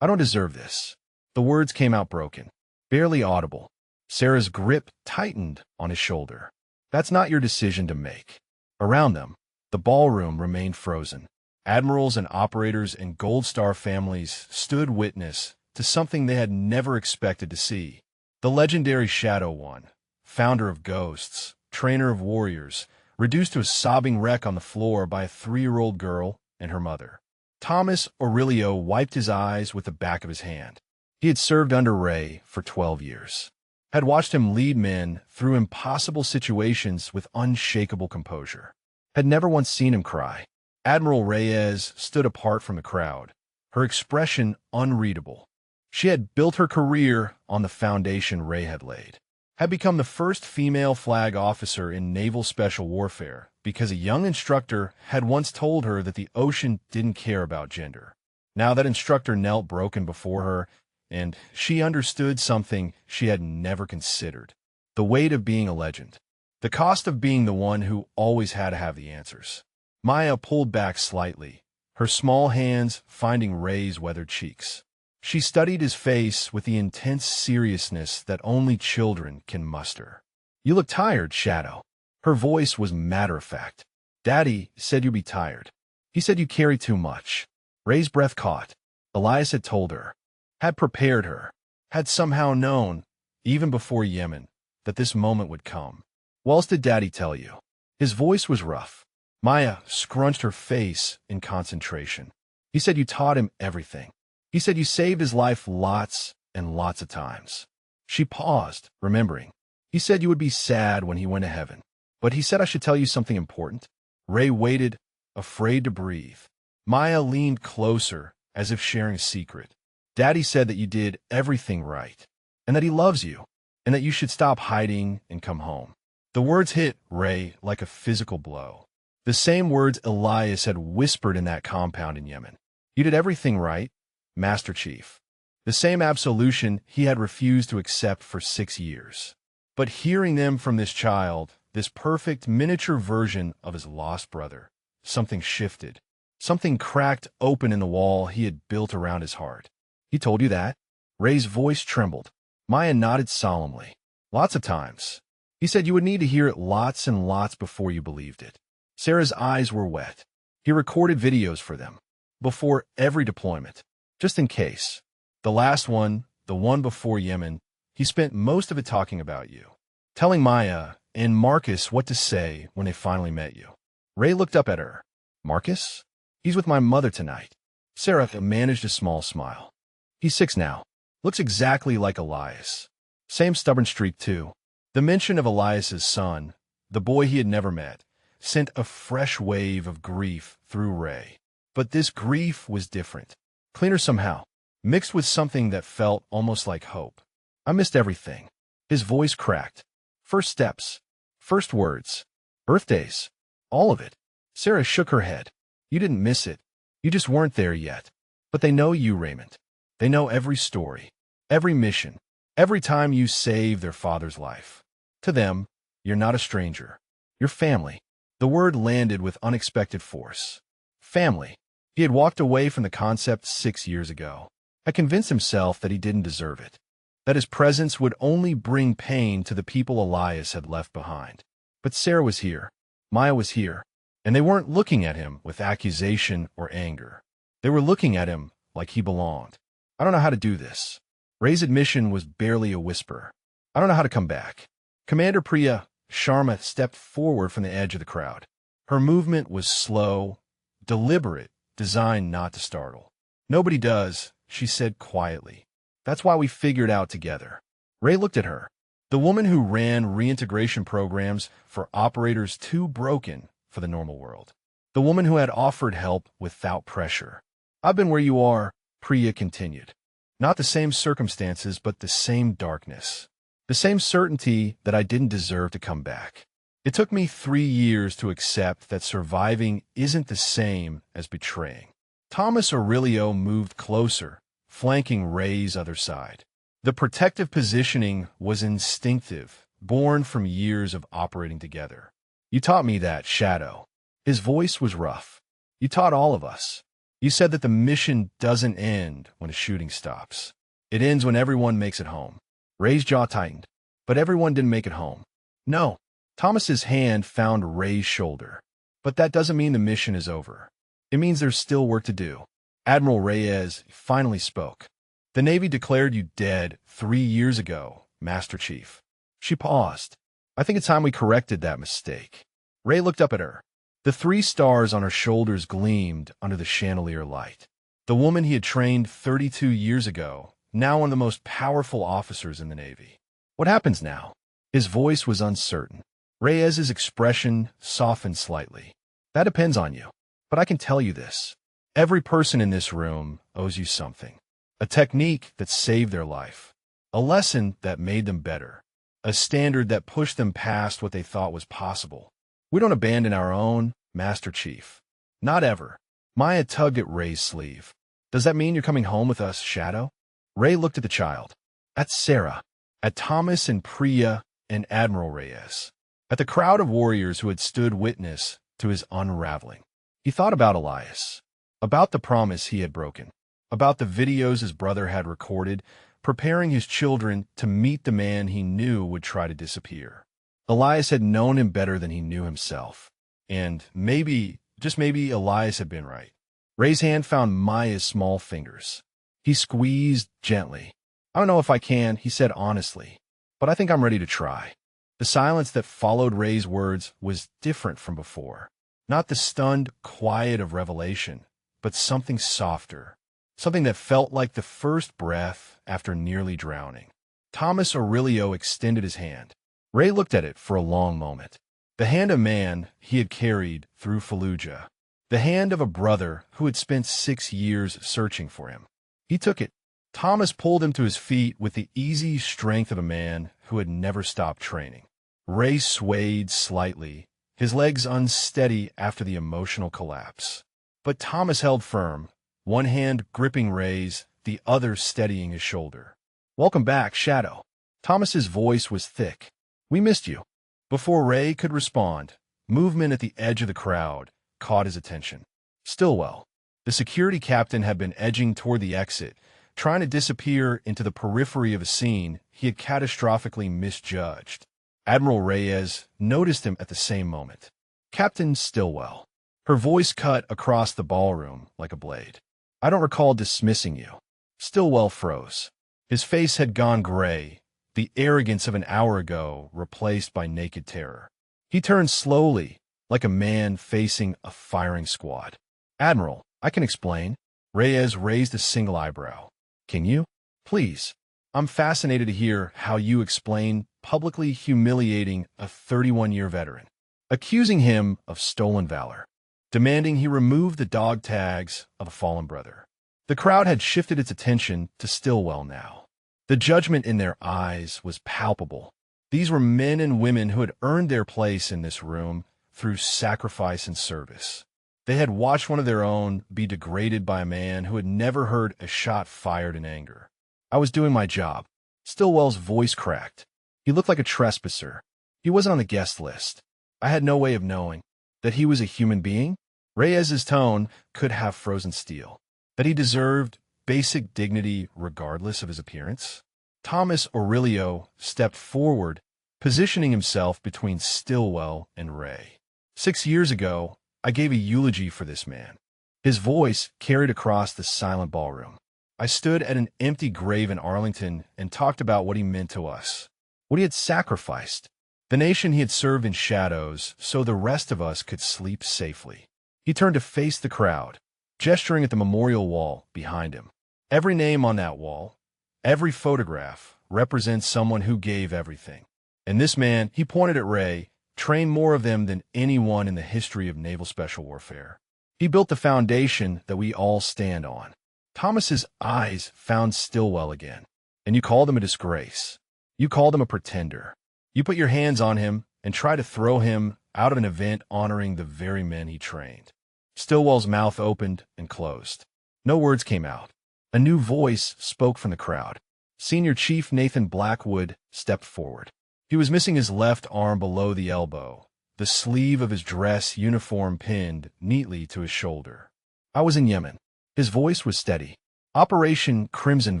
I don't deserve this. The words came out broken, barely audible. Sarah's grip tightened on his shoulder. That's not your decision to make. Around them, the ballroom remained frozen. Admirals and operators and Gold Star families stood witness to something they had never expected to see. The legendary Shadow One, founder of ghosts, trainer of warriors, reduced to a sobbing wreck on the floor by a 3-year-old girl and her mother. Thomas Aurelio wiped his eyes with the back of his hand. He had served under Ray for 12 years. Had watched him lead men through impossible situations with unshakable composure. Had never once seen him cry. Admiral Reyes stood apart from the crowd, her expression unreadable. She had built her career on the foundation Ray had laid, had become the first female flag officer in naval special warfare because a young instructor had once told her that the ocean didn't care about gender. Now that instructor knelt broken before her, and she understood something she had never considered: the weight of being a legend, the cost of being the one who always had to have the answers. Maya pulled back slightly, her small hands finding Ray's weathered cheeks. She studied his face with the intense seriousness that only children can muster. "You look tired, Shadow." Her voice was matter-of-fact. "Daddy said you'd be tired. He said you carry too much." Ray's breath caught. Elias had told her, had prepared her, had somehow known, even before Yemen, that this moment would come. "What else did Daddy tell you?" His voice was rough. Maya scrunched her face in concentration. "He said you taught him everything. He said you saved his life lots and lots of times." She paused, remembering. "He said you would be sad when he went to heaven. But he said I should tell you something important." Ray waited, afraid to breathe. Maya leaned closer, as if sharing a secret. "Daddy said that you did everything right, and that he loves you, and that you should stop hiding and come home." The words hit Ray like a physical blow. The same words Elias had whispered in that compound in Yemen. "You did everything right, Master Chief." The same absolution he had refused to accept for 6 years. But hearing them from this child, this perfect miniature version of his lost brother, something shifted. Something cracked open in the wall he had built around his heart. "He told you that?" Ray's voice trembled. Maya nodded solemnly. "Lots of times. He said you would need to hear it lots and lots before you believed it." Sarah's eyes were wet. "He recorded videos for them, before every deployment, just in case. The last one, the one before Yemen, he spent most of it talking about you, telling Maya and Marcus what to say when they finally met you." Ray looked up at her. "Marcus? He's with my mother tonight." Sarah managed a small smile. "He's 6 now. Looks exactly like Elias. Same stubborn streak, too." The mention of Elias's son, the boy he had never met, sent a fresh wave of grief through Ray. But this grief was different, cleaner somehow, mixed with something that felt almost like hope. "I missed everything." His voice cracked. "First steps, first words, birthdays, all of it." Sarah shook her head. "You didn't miss it. You just weren't there yet. But they know you, Raymond. They know every story, every mission, every time you saved their father's life. To them, you're not a stranger. You're family." The word landed with unexpected force. Family. He had walked away from the concept 6 years ago, had convinced himself that he didn't deserve it, that his presence would only bring pain to the people Elias had left behind. But Sarah was here. Maya was here. And they weren't looking at him with accusation or anger. They were looking at him like he belonged. "I don't know how to do this." Ray's admission was barely a whisper. "I don't know how to come back." Commander Priya Sharma stepped forward from the edge of the crowd. Her movement was slow, deliberate, designed not to startle. "Nobody does," she said quietly. "That's why we figured out together." Ray looked at her. The woman who ran reintegration programs for operators too broken for the normal world. The woman who had offered help without pressure. "I've been where you are," Priya continued. "Not the same circumstances, but the same darkness. The same certainty that I didn't deserve to come back. It took me 3 years to accept that surviving isn't the same as betraying." Thomas Aurelio moved closer, flanking Ray's other side. The protective positioning was instinctive, born from years of operating together. "You taught me that, Shadow." His voice was rough. "You taught all of us. You said that the mission doesn't end when a shooting stops. It ends when everyone makes it home." Ray's jaw tightened. "But everyone didn't make it home." "No." Thomas's hand found Ray's shoulder. "But that doesn't mean the mission is over. It means there's still work to do." Admiral Reyes finally spoke. "The Navy declared you dead 3 years ago, Master Chief." She paused. "I think it's time we corrected that mistake." Ray looked up at her. The 3 stars on her shoulders gleamed under the chandelier light. The woman he had trained 32 years ago, now one of the most powerful officers in the Navy. "What happens now?" His voice was uncertain. Reyes's expression softened slightly. "That depends on you. But I can tell you this. Every person in this room owes you something. A technique that saved their life. A lesson that made them better. A standard that pushed them past what they thought was possible. We don't abandon our own, Master Chief. Not ever. Maya tugged at Ray's sleeve. Does that mean you're coming home with us, Shadow? Ray looked at the child. At Sarah. At Thomas and Priya and Admiral Reyes. At the crowd of warriors who had stood witness to his unraveling. He thought about Elias. About the promise he had broken. About the videos his brother had recorded, preparing his children to meet the man he knew would try to disappear. Elias had known him better than he knew himself. And maybe, just maybe, Elias had been right. Ray's hand found Maya's small fingers. He squeezed gently. I don't know if I can, he said honestly, but I think I'm ready to try. The silence that followed Ray's words was different from before. Not the stunned quiet of revelation, but something softer. Something that felt like the first breath after nearly drowning. Thomas Aurelio extended his hand. Ray looked at it for a long moment. The hand of man he had carried through Fallujah. The hand of a brother who had spent 6 years searching for him. He took it. Thomas pulled him to his feet with the easy strength of a man who had never stopped training. Ray swayed slightly, his legs unsteady after the emotional collapse. But Thomas held firm, one hand gripping Ray's, the other steadying his shoulder. Welcome back, Shadow. Thomas's voice was thick. We missed you. Before Ray could respond, movement at the edge of the crowd caught his attention. Stillwell, the security captain, had been edging toward the exit, trying to disappear into the periphery of a scene he had catastrophically misjudged. Admiral Reyes noticed him at the same moment. Captain Stillwell. Her voice cut across the ballroom like a blade. I don't recall dismissing you. Stillwell froze. His face had gone gray, the arrogance of an hour ago replaced by naked terror. He turned slowly, like a man facing a firing squad. Admiral, I can explain. Reyes raised a single eyebrow. Can you? Please. I'm fascinated to hear how you explain publicly humiliating a 31-year veteran, accusing him of stolen valor, demanding he remove the dog tags of a fallen brother. The crowd had shifted its attention to Stillwell now. The judgment in their eyes was palpable. These were men and women who had earned their place in this room through sacrifice and service. They had watched one of their own be degraded by a man who had never heard a shot fired in anger. I was doing my job. Stillwell's voice cracked. He looked like a trespasser. He wasn't on the guest list. I had no way of knowing that he was a human being. Reyes's tone could have frozen steel. That he deserved basic dignity regardless of his appearance. Thomas Aurelio stepped forward, positioning himself between Stillwell and Ray. 6 years ago, I gave a eulogy for this man. His voice carried across the silent ballroom. I stood at an empty grave in Arlington and talked about what he meant to us, what he had sacrificed, the nation he had served in shadows so the rest of us could sleep safely. He turned to face the crowd, gesturing at the memorial wall behind him. Every name on that wall, every photograph, represents someone who gave everything. And this man, he pointed at Ray, trained more of them than anyone in the history of naval special warfare. He built the foundation that we all stand on. Thomas's eyes found Stillwell again. And you called him a disgrace. You called him a pretender. You put your hands on him and tried to throw him out of an event honoring the very men he trained. Stillwell's mouth opened and closed. No words came out. A new voice spoke from the crowd. Senior Chief Nathan Blackwood stepped forward. He was missing his left arm below the elbow, the sleeve of his dress uniform pinned neatly to his shoulder. I was in Yemen. His voice was steady. Operation Crimson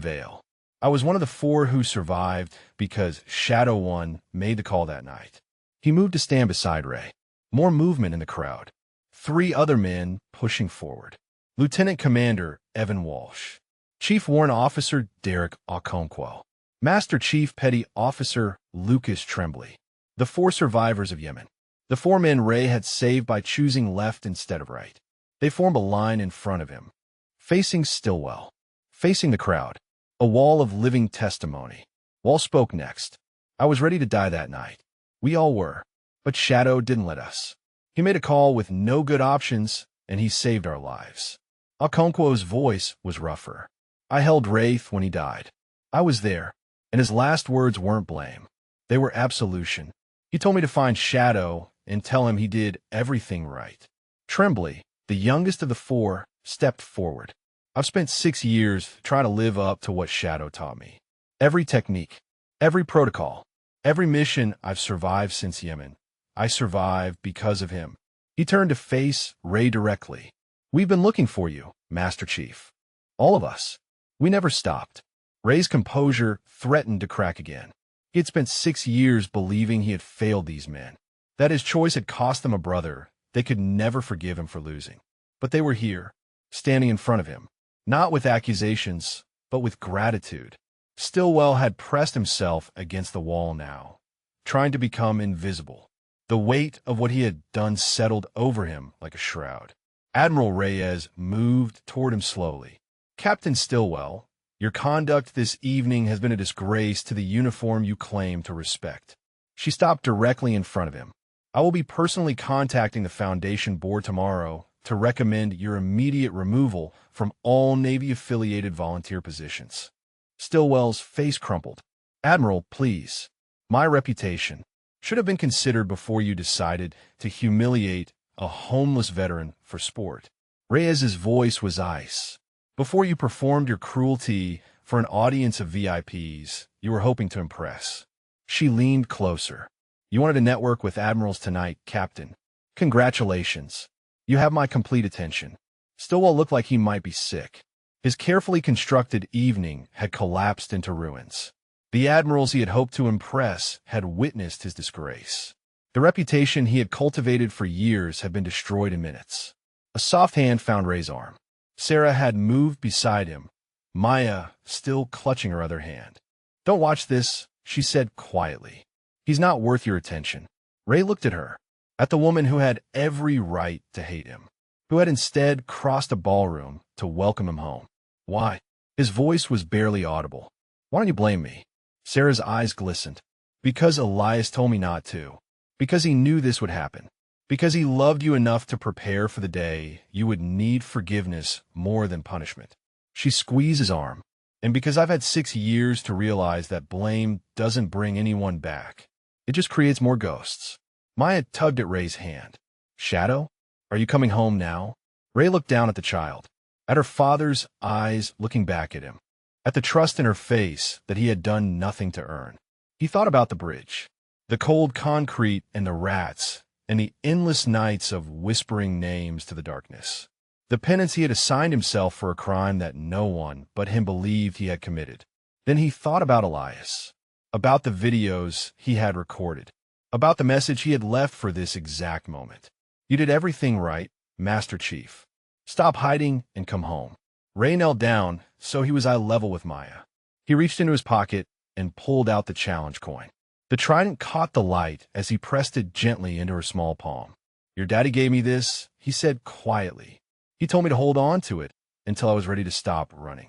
Veil. I was one of the 4 who survived because Shadow One made the call that night. He moved to stand beside Ray. More movement in the crowd. 3 other men pushing forward. Lieutenant Commander Evan Walsh. Chief Warrant Officer Derek Okonkwo. Master Chief Petty Officer Lucas Tremblay. The 4 survivors of Yemen. The 4 men Ray had saved by choosing left instead of right. They formed a line in front of him, facing Stillwell, facing the crowd, a wall of living testimony. Wall spoke next. I was ready to die that night. We all were, but Shadow didn't let us. He made a call with no good options, and he saved our lives. Okonkwo's voice was rougher. I held Wraith when he died. I was there, and his last words weren't blame. They were absolution. He told me to find Shadow and tell him he did everything right. Trembly, the youngest of the four, stepped forward. I've spent 6 years trying to live up to what Shadow taught me. Every technique, every protocol, every mission I've survived since Yemen. I survived because of him. He turned to face Ray directly. We've been looking for you, Master Chief. All of us. We never stopped. Ray's composure threatened to crack again. He had spent 6 years believing he had failed these men, that his choice had cost them a brother they could never forgive him for losing. But they were here, standing in front of him, not with accusations, but with gratitude. Stillwell had pressed himself against the wall now, trying to become invisible. The weight of what he had done settled over him like a shroud. Admiral Reyes moved toward him slowly. Captain Stillwell, your conduct this evening has been a disgrace to the uniform you claim to respect. She stopped directly in front of him. I will be personally contacting the Foundation Board tomorrow to recommend your immediate removal from all Navy-affiliated volunteer positions. Stillwell's face crumpled. Admiral, please. My reputation should have been considered before you decided to humiliate a homeless veteran for sport. Reyes's voice was ice. Before you performed your cruelty for an audience of VIPs you were hoping to impress. She leaned closer. You wanted to network with admirals tonight, Captain. Congratulations. You have my complete attention. Stillwell looked like he might be sick. His carefully constructed evening had collapsed into ruins. The admirals he had hoped to impress had witnessed his disgrace. The reputation he had cultivated for years had been destroyed in minutes. A soft hand found Ray's arm. Sarah had moved beside him, Maya still clutching her other hand. Don't watch this, she said quietly. He's not worth your attention. Ray looked at her, at the woman who had every right to hate him, who had instead crossed a ballroom to welcome him home. Why? His voice was barely audible. Why don't you blame me? Sarah's eyes glistened. Because Elias told me not to. Because he knew this would happen. Because he loved you enough to prepare for the day you would need forgiveness more than punishment. She squeezed his arm. And because I've had 6 years to realize that blame doesn't bring anyone back. It just creates more ghosts. Maya tugged at Ray's hand. Shadow? Are you coming home now? Ray looked down at the child, at her father's eyes looking back at him, at the trust in her face that he had done nothing to earn. He thought about the bridge, the cold concrete and the rats, and the endless nights of whispering names to the darkness. The penance he had assigned himself for a crime that no one but him believed he had committed. Then he thought about Elias, about the videos he had recorded, about the message he had left for this exact moment. You did everything right, Master Chief. Stop hiding and come home. Ray knelt down, so he was eye level with Maya. He reached into his pocket and pulled out the challenge coin. The trident caught the light as he pressed it gently into her small palm. Your daddy gave me this, he said quietly. He told me to hold on to it until I was ready to stop running.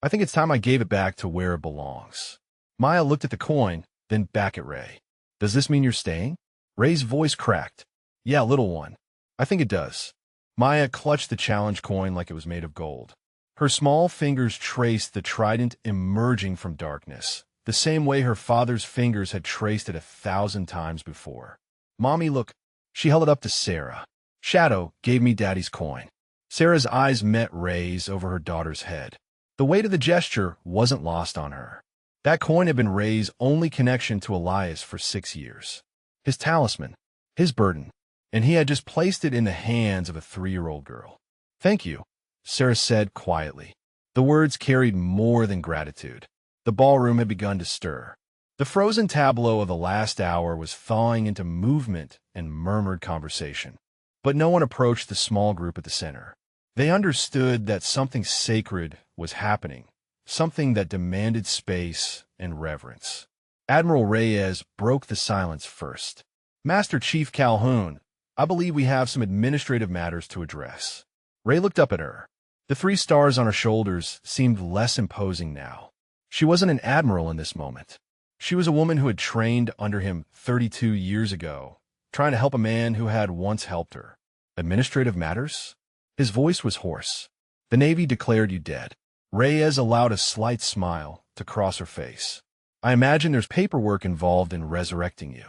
I think it's time I gave it back to where it belongs. Maya looked at the coin, then back at Ray. Does this mean you're staying? Ray's voice cracked. Yeah, little one. I think it does. Maya clutched the challenge coin like it was made of gold. Her small fingers traced the trident emerging from darkness, the same way her father's fingers had traced it 1,000 times before. Mommy, look. She held it up to Sarah. Shadow gave me Daddy's coin. Sarah's eyes met Ray's over her daughter's head. The weight of the gesture wasn't lost on her. That coin had been Ray's only connection to Elias for 6 years. His talisman, his burden, and he had just placed it in the hands of a 3-year-old girl. Thank you, Sarah said quietly. The words carried more than gratitude. The ballroom had begun to stir. The frozen tableau of the last hour was thawing into movement and murmured conversation. But no one approached the small group at the center. They understood that something sacred was happening, something that demanded space and reverence. Admiral Reyes broke the silence first. Master Chief Calhoun, I believe we have some administrative matters to address. Ray looked up at her. The 3 stars on her shoulders seemed less imposing now. She wasn't an admiral in this moment. She was a woman who had trained under him 32 years ago, trying to help a man who had once helped her. Administrative matters? His voice was hoarse. The Navy declared you dead. Reyes allowed a slight smile to cross her face. I imagine there's paperwork involved in resurrecting you.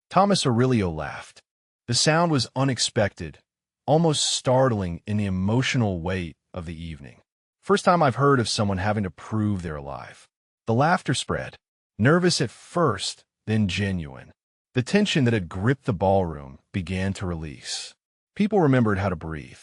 Thomas Aurelio laughed. The sound was unexpected, almost startling in the emotional weight of the evening. First time I've heard of someone having to prove they're alive. The laughter spread, nervous at first, then genuine. The tension that had gripped the ballroom began to release. People remembered how to breathe.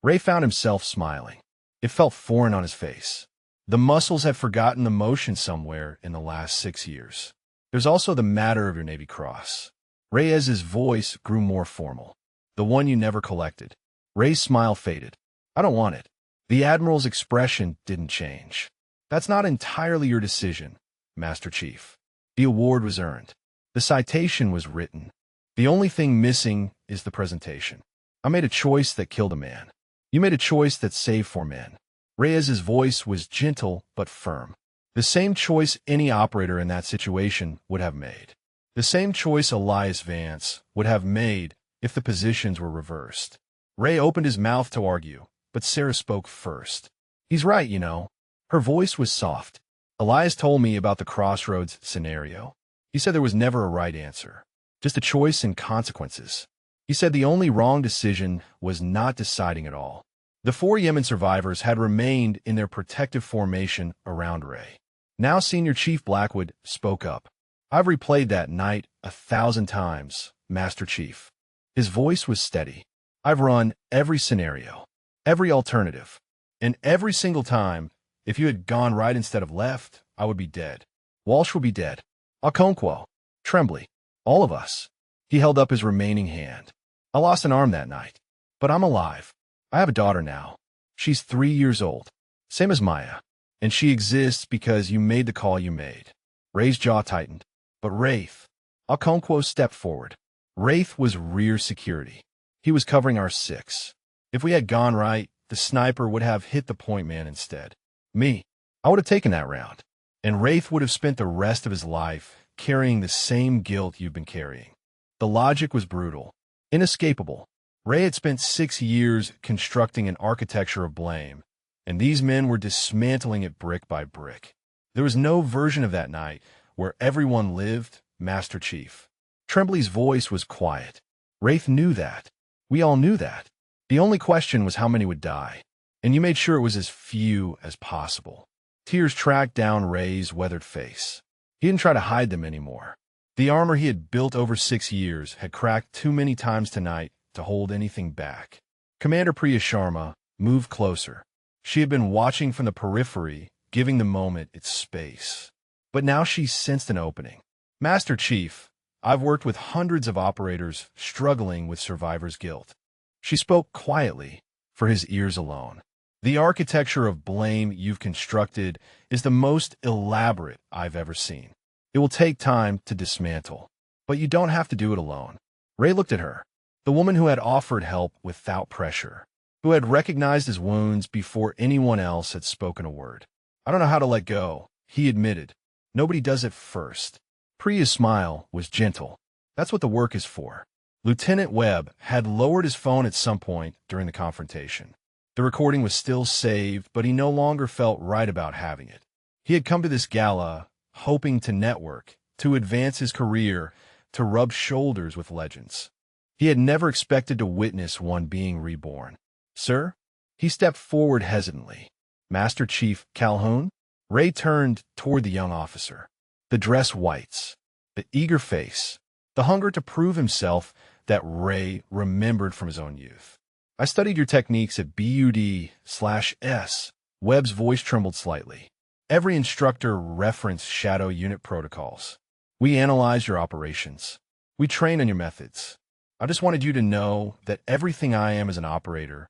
Ray found himself smiling. It felt foreign on his face. The muscles had forgotten the motion somewhere in the last 6 years. There's also the matter of your Navy Cross. Reyes's voice grew more formal. The one you never collected. Ray's smile faded. I don't want it. The Admiral's expression didn't change. That's not entirely your decision, Master Chief. The award was earned. The citation was written. The only thing missing is the presentation. I made a choice that killed a man. You made a choice that saved 4 men. Reyes's voice was gentle but firm. The same choice any operator in that situation would have made. The same choice Elias Vance would have made if the positions were reversed. Ray opened his mouth to argue, but Sarah spoke first. He's right, you know. Her voice was soft. Elias told me about the crossroads scenario. He said there was never a right answer, just a choice and consequences. He said the only wrong decision was not deciding at all. The 4 Yemen survivors had remained in their protective formation around Ray. Now Senior Chief Blackwood spoke up. I've replayed that night 1,000 times, Master Chief. His voice was steady. I've run every scenario, every alternative, and every single time, if you had gone right instead of left, I would be dead. Walsh would be dead. Okonkwo, Tremblay, all of us. He held up his remaining hand. I lost an arm that night, but I'm alive. I have a daughter now. She's 3 years old, same as Maya, and she exists because you made the call you made. Ray's jaw tightened. But Wraith. Okonkwo stepped forward. Wraith was rear security. He was covering our 6. If we had gone right, the sniper would have hit the point man instead. Me. I would have taken that round. And Wraith would have spent the rest of his life carrying the same guilt you've been carrying. The logic was brutal, inescapable. Ray had spent 6 years constructing an architecture of blame, and these men were dismantling it brick by brick. There was no version of that night where everyone lived, Master Chief. Tremblay's voice was quiet. Wraith knew that. We all knew that. The only question was how many would die, and you made sure it was as few as possible. Tears tracked down Ray's weathered face. He didn't try to hide them anymore. The armor he had built over 6 years had cracked too many times tonight to hold anything back. Commander Priya Sharma moved closer. She had been watching from the periphery, giving the moment its space. But now she sensed an opening. Master Chief, I've worked with hundreds of operators struggling with survivor's guilt. She spoke quietly, for his ears alone. The architecture of blame you've constructed is the most elaborate I've ever seen. It will take time to dismantle, but you don't have to do it alone. Ray looked at her, the woman who had offered help without pressure, who had recognized his wounds before anyone else had spoken a word. I don't know how to let go, he admitted. Nobody does it first. Priya's smile was gentle. That's what the work is for. Lieutenant Webb had lowered his phone at some point during the confrontation. The recording was still saved, but he no longer felt right about having it. He had come to this gala hoping to network, to advance his career, to rub shoulders with legends. He had never expected to witness one being reborn. Sir? He stepped forward hesitantly. Master Chief Calhoun? Ray turned toward the young officer. The dress whites, the eager face, the hunger to prove himself that Ray remembered from his own youth. I studied your techniques at BUD/S. Webb's voice trembled slightly. Every instructor referenced shadow unit protocols. We analyzed your operations. We trained on your methods. I just wanted you to know that everything I am as an operator,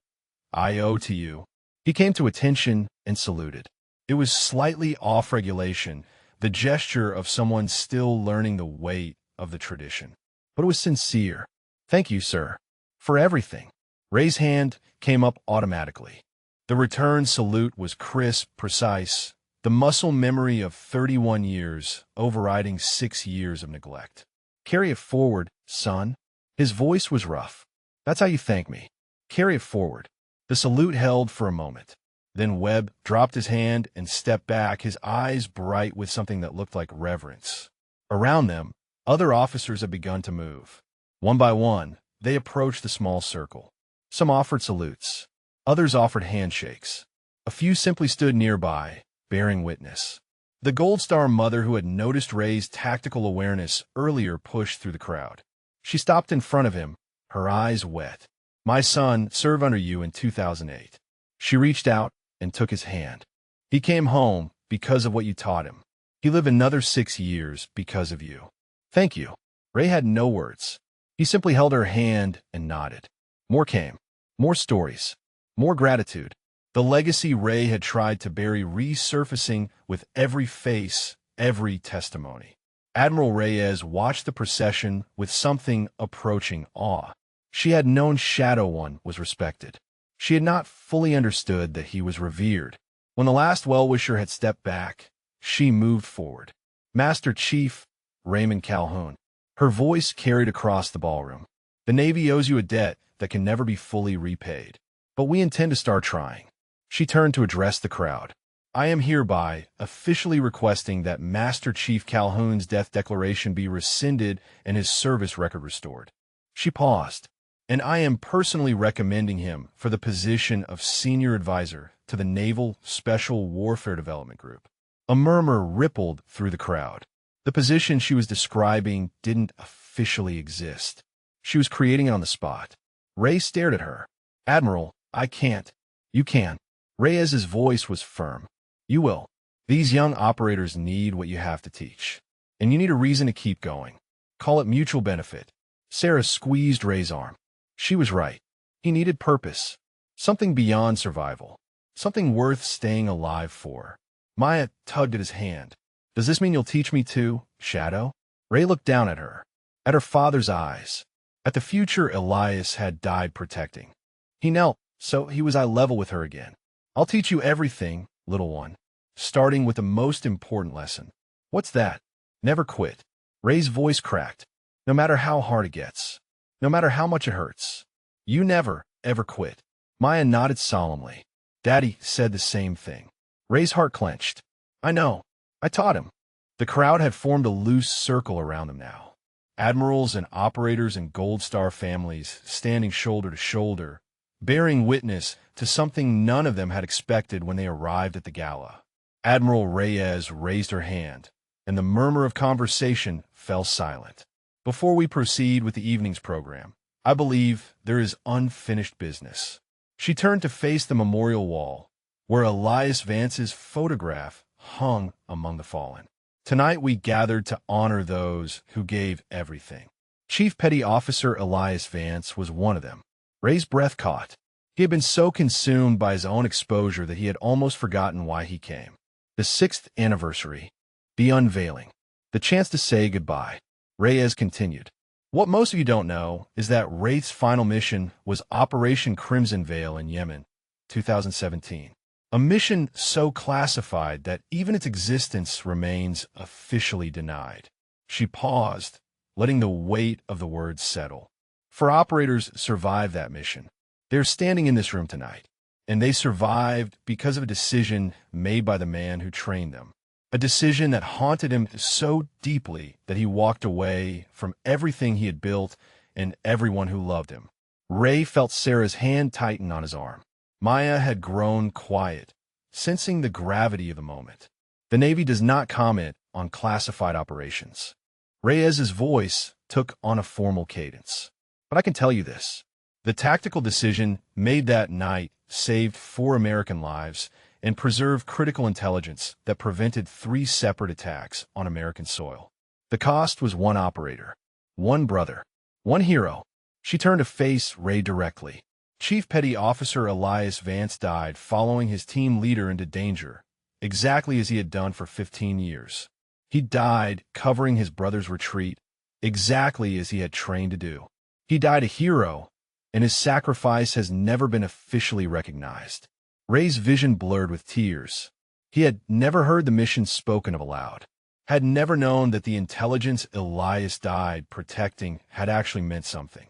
I owe to you. He came to attention and saluted. It was slightly off regulation, the gesture of someone still learning the weight of the tradition. But it was sincere. Thank you, sir, for everything. Ray's hand came up automatically. The return salute was crisp, precise, the muscle memory of 31 years overriding 6 years of neglect. Carry it forward, son. His voice was rough. That's how you thank me. Carry it forward. The salute held for a moment. Then Webb dropped his hand and stepped back, his eyes bright with something that looked like reverence. Around them, other officers had begun to move. One by one, they approached the small circle. Some offered salutes. Others offered handshakes. A few simply stood nearby, bearing witness. The Gold Star mother, who had noticed Ray's tactical awareness earlier, pushed through the crowd. She stopped in front of him, her eyes wet. "My son served under you in 2008. She reached out and took his hand. He came home because of what you taught him. He lived another 6 years because of you. Thank you." Ray had no words. He simply held her hand and nodded. More came. More stories. More gratitude. The legacy Ray had tried to bury resurfacing with every face, every testimony. Admiral Reyes watched the procession with something approaching awe. She had known Shadow One was respected. She had not fully understood that he was revered. When the last well-wisher had stepped back, she moved forward. "Master Chief Raymond Calhoun." Her voice carried across the ballroom. "The Navy owes you a debt that can never be fully repaid. But we intend to start trying." She turned to address the crowd. "I am hereby officially requesting that Master Chief Calhoun's death declaration be rescinded and his service record restored." She paused. "And I am personally recommending him for the position of Senior Advisor to the Naval Special Warfare Development Group." A murmur rippled through the crowd. The position she was describing didn't officially exist. She was creating it on the spot. Ray stared at her. "Admiral, I can't." "You can." Reyes's voice was firm. "You will. These young operators need what you have to teach. And you need a reason to keep going. Call it mutual benefit." Sarah squeezed Ray's arm. She was right. He needed purpose. Something beyond survival. Something worth staying alive for. Maya tugged at his hand. "Does this mean you'll teach me too, Shadow?" Ray looked down at her. At her father's eyes. At the future Elias had died protecting. He knelt, so he was eye level with her again. "I'll teach you everything, little one. Starting with the most important lesson." "What's that?" "Never quit." Ray's voice cracked. "No matter how hard it gets. No matter how much it hurts. You never, ever quit." Maya nodded solemnly. "Daddy said the same thing." Ray's heart clenched. "I know. I taught him." The crowd had formed a loose circle around them now. Admirals and operators and Gold Star families standing shoulder to shoulder, bearing witness to something none of them had expected when they arrived at the gala. Admiral Reyes raised her hand, and the murmur of conversation fell silent. "Before we proceed with the evening's program, I believe there is unfinished business." She turned to face the memorial wall, where Elias Vance's photograph hung among the fallen. "Tonight we gathered to honor those who gave everything. Chief Petty Officer Elias Vance was one of them." Ray's breath caught. He had been so consumed by his own exposure that he had almost forgotten why he came. The 6th anniversary. The unveiling. The chance to say goodbye. Reyes continued. "What most of you don't know is that Wraith's final mission was Operation Crimson Veil in Yemen, 2017. A mission so classified that even its existence remains officially denied." She paused, letting the weight of the words settle. "For operators survived that mission. They're standing in this room tonight, and they survived because of a decision made by the man who trained them. A decision that haunted him so deeply that he walked away from everything he had built and everyone who loved him." Ray felt Sarah's hand tighten on his arm. Maya had grown quiet, sensing the gravity of the moment. "The Navy does not comment on classified operations." Reyes's voice took on a formal cadence. "But I can tell you this. The tactical decision made that night saved 4 American lives and preserved critical intelligence that prevented 3 separate attacks on American soil. The cost was 1 operator, 1 brother, 1 hero." She turned to face Ray directly. "Chief Petty Officer Elias Vance died following his team leader into danger, exactly as he had done for 15 years. He died covering his brother's retreat, exactly as he had trained to do. He died a hero, and his sacrifice has never been officially recognized." Ray's vision blurred with tears. He had never heard the mission spoken of aloud, had never known that the intelligence Elias died protecting had actually meant something.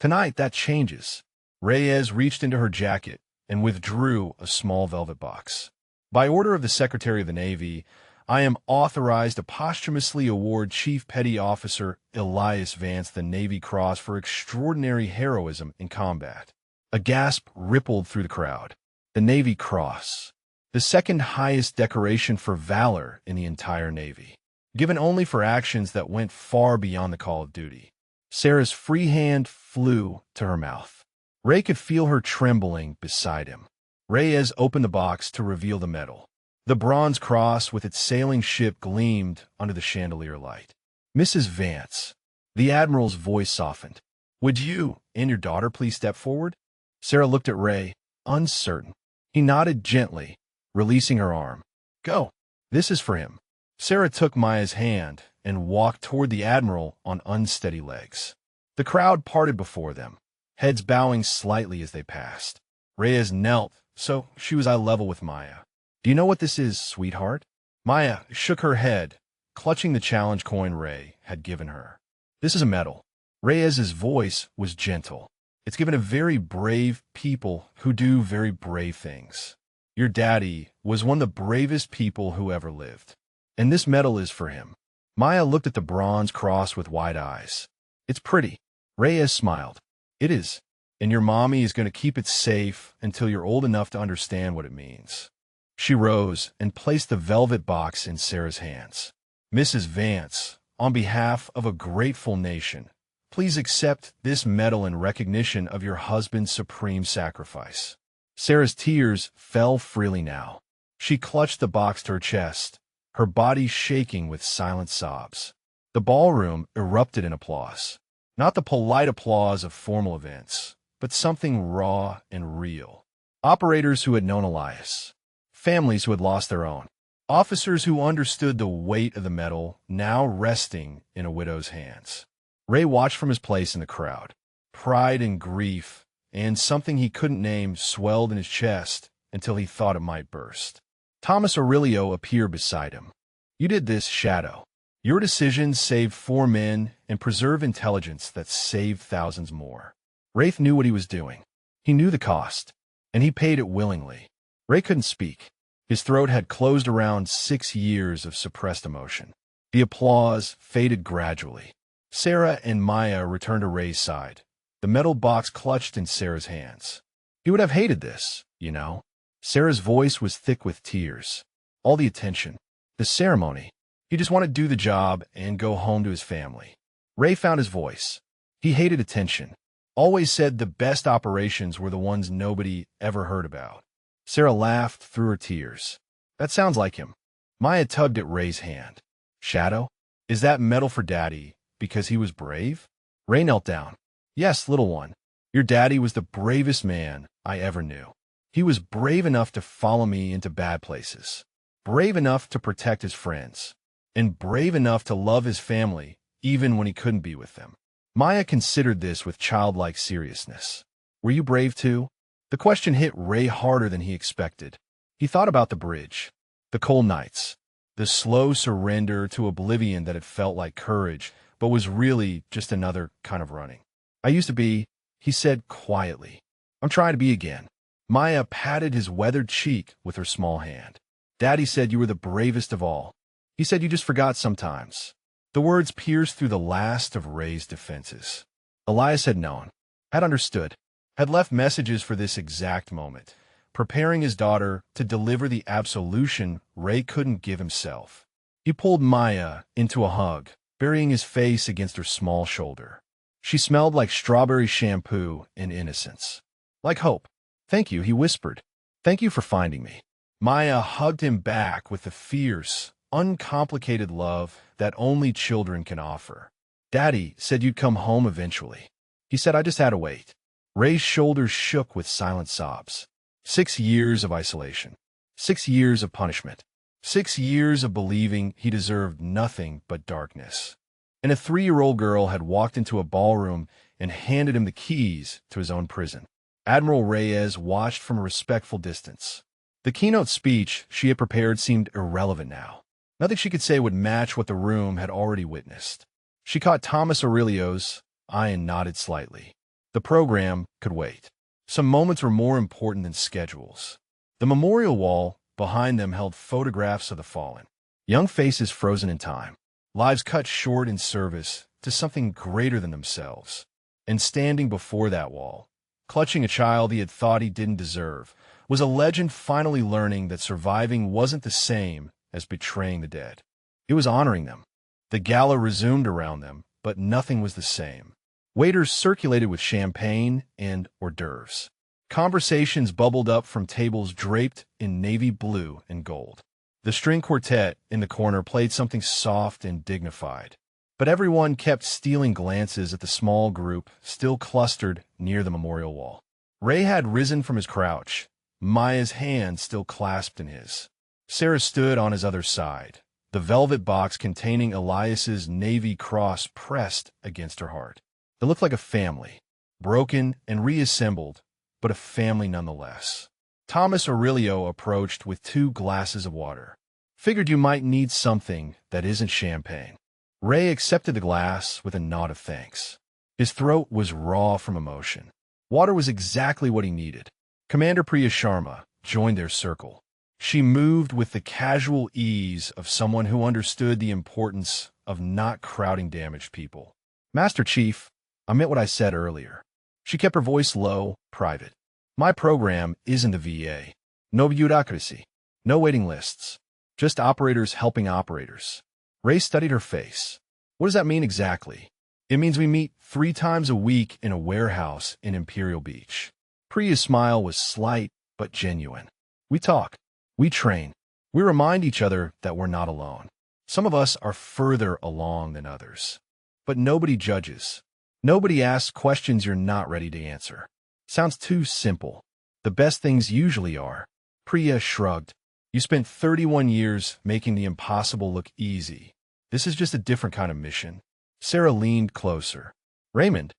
Tonight, that changes. Reyes reached into her jacket, and withdrew a small velvet box. By order of the Secretary of the Navy, I am authorized to posthumously award Chief Petty Officer Elias Vance the Navy Cross for extraordinary heroism in combat. A gasp rippled through the crowd. The Navy Cross, the second highest decoration for valor in the entire Navy, given only for actions that went far beyond the call of duty. Sarah's free hand flew to her mouth. Ray could feel her trembling beside him. Reyes opened the box to reveal the medal. The bronze cross with its sailing ship gleamed under the chandelier light. Mrs. Vance, the Admiral's voice softened. Would you and your daughter please step forward? Sarah looked at Ray, uncertain. He nodded gently, releasing her arm. Go. This is for him. Sarah took Maya's hand and walked toward the Admiral on unsteady legs. The crowd parted before them, heads bowing slightly as they passed. Reyes knelt, so she was eye level with Maya. Do you know what this is, sweetheart? Maya shook her head, clutching the challenge coin Ray had given her. This is a medal. Reyes's voice was gentle. It's given to very brave people who do very brave things. Your daddy was one of the bravest people who ever lived. And this medal is for him. Maya looked at the bronze cross with wide eyes. It's pretty. Reyes smiled. It is. And your mommy is going to keep it safe until you're old enough to understand what it means. She rose and placed the velvet box in Sarah's hands. Mrs. Vance, on behalf of a grateful nation, please accept this medal in recognition of your husband's supreme sacrifice. Sarah's tears fell freely now. She clutched the box to her chest, her body shaking with silent sobs. The ballroom erupted in applause. Not the polite applause of formal events, but something raw and real. Operators who had known Elias, families who had lost their own, officers who understood the weight of the medal now resting in a widow's hands. Ray watched from his place in the crowd. Pride and grief, and something he couldn't name, swelled in his chest until he thought it might burst. Thomas Aurelio appeared beside him. You did this, Shadow. Your decisions saved 4 men and preserved intelligence that saved thousands more. Wraith knew what he was doing. He knew the cost, and he paid it willingly. Ray couldn't speak. His throat had closed around 6 years of suppressed emotion. The applause faded gradually. Sarah and Maya returned to Ray's side, the metal box clutched in Sarah's hands. He would have hated this, you know. Sarah's voice was thick with tears. All the attention, the ceremony. He just wanted to do the job and go home to his family. Ray found his voice. He hated attention. Always said the best operations were the ones nobody ever heard about. Sarah laughed through her tears. That sounds like him. Maya tugged at Ray's hand. Shadow, is that medal for Daddy because he was brave? Ray knelt down. Yes, little one. Your daddy was the bravest man I ever knew. He was brave enough to follow me into bad places, brave enough to protect his friends, and brave enough to love his family even when he couldn't be with them. Maya considered this with childlike seriousness. Were you brave too? The question hit Ray harder than he expected. He thought about the bridge, the cold nights, the slow surrender to oblivion that had felt like courage, but was really just another kind of running. I used to be, he said quietly. I'm trying to be again. Maya patted his weathered cheek with her small hand. Daddy said you were the bravest of all. He said you just forgot sometimes. The words pierced through the last of Ray's defenses. Elias had known, had understood, had left messages for this exact moment, preparing his daughter to deliver the absolution Ray couldn't give himself. He pulled Maya into a hug, burying his face against her small shoulder. She smelled like strawberry shampoo and innocence. Like hope. Thank you, he whispered. Thank you for finding me. Maya hugged him back with the fierce, uncomplicated love that only children can offer. Daddy said you'd come home eventually. He said I just had to wait. Ray's shoulders shook with silent sobs. 6 years of isolation. 6 years of punishment. 6 years of believing he deserved nothing but darkness. And a 3-year-old girl had walked into a ballroom and handed him the keys to his own prison. Admiral Reyes watched from a respectful distance. The keynote speech she had prepared seemed irrelevant now. Nothing she could say would match what the room had already witnessed. She caught Thomas Aurelio's eye and nodded slightly. The program could wait. Some moments were more important than schedules. The memorial wall behind them held photographs of the fallen. Young faces frozen in time. Lives cut short in service to something greater than themselves. And standing before that wall, clutching a child he had thought he didn't deserve, was a legend finally learning that surviving wasn't the same as betraying the dead. It was honoring them. The gala resumed around them, but nothing was the same. Waiters circulated with champagne and hors d'oeuvres. Conversations bubbled up from tables draped in navy blue and gold. The string quartet in the corner played something soft and dignified, but everyone kept stealing glances at the small group still clustered near the memorial wall. Ray had risen from his crouch, Maya's hand still clasped in his. Sarah stood on his other side, the velvet box containing Elias's Navy cross pressed against her heart. It looked like a family, broken and reassembled, but a family nonetheless. Thomas Aurelio approached with 2 glasses of water. Figured you might need something that isn't champagne. Ray accepted the glass with a nod of thanks. His throat was raw from emotion. Water was exactly what he needed. Commander Priya Sharma joined their circle. She moved with the casual ease of someone who understood the importance of not crowding damaged people. Master Chief, I meant what I said earlier. She kept her voice low, private. My program isn't the VA. No bureaucracy. No waiting lists. Just operators helping operators. Ray studied her face. What does that mean exactly? It means we meet 3 times a week in a warehouse in Imperial Beach. Priya's smile was slight but genuine. We talk. We train. We remind each other that we're not alone. Some of us are further along than others. But nobody judges. Nobody asks questions you're not ready to answer. Sounds too simple. The best things usually are. Priya shrugged. You spent 31 years making the impossible look easy. This is just a different kind of mission. Sarah leaned closer. Raymond,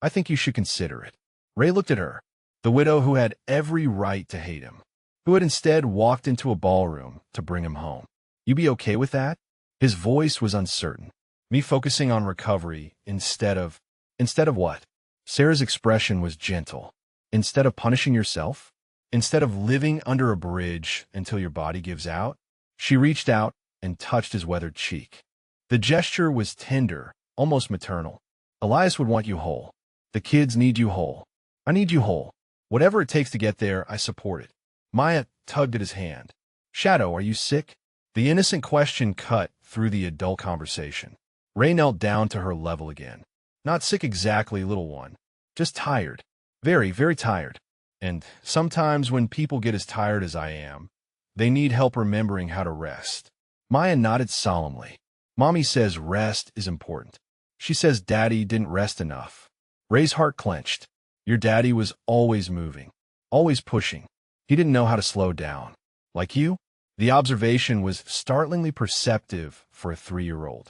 I think you should consider it. Ray looked at her, the widow who had every right to hate him, who had instead walked into a ballroom to bring him home. You be okay with that? His voice was uncertain. Me focusing on recovery instead of what? Sarah's expression was gentle. Instead of punishing yourself? Instead of living under a bridge until your body gives out? She reached out and touched his weathered cheek. The gesture was tender, almost maternal. Elias would want you whole. The kids need you whole. I need you whole. Whatever it takes to get there, I support it. Maya tugged at his hand. Shadow, are you sick? The innocent question cut through the adult conversation. Ray knelt down to her level again. Not sick exactly, little one. Just tired. Very, very tired. And sometimes when people get as tired as I am, they need help remembering how to rest. Maya nodded solemnly. Mommy says rest is important. She says Daddy didn't rest enough. Ray's heart clenched. Your daddy was always moving, always pushing. He didn't know how to slow down. Like you? The observation was startlingly perceptive for a 3-year-old.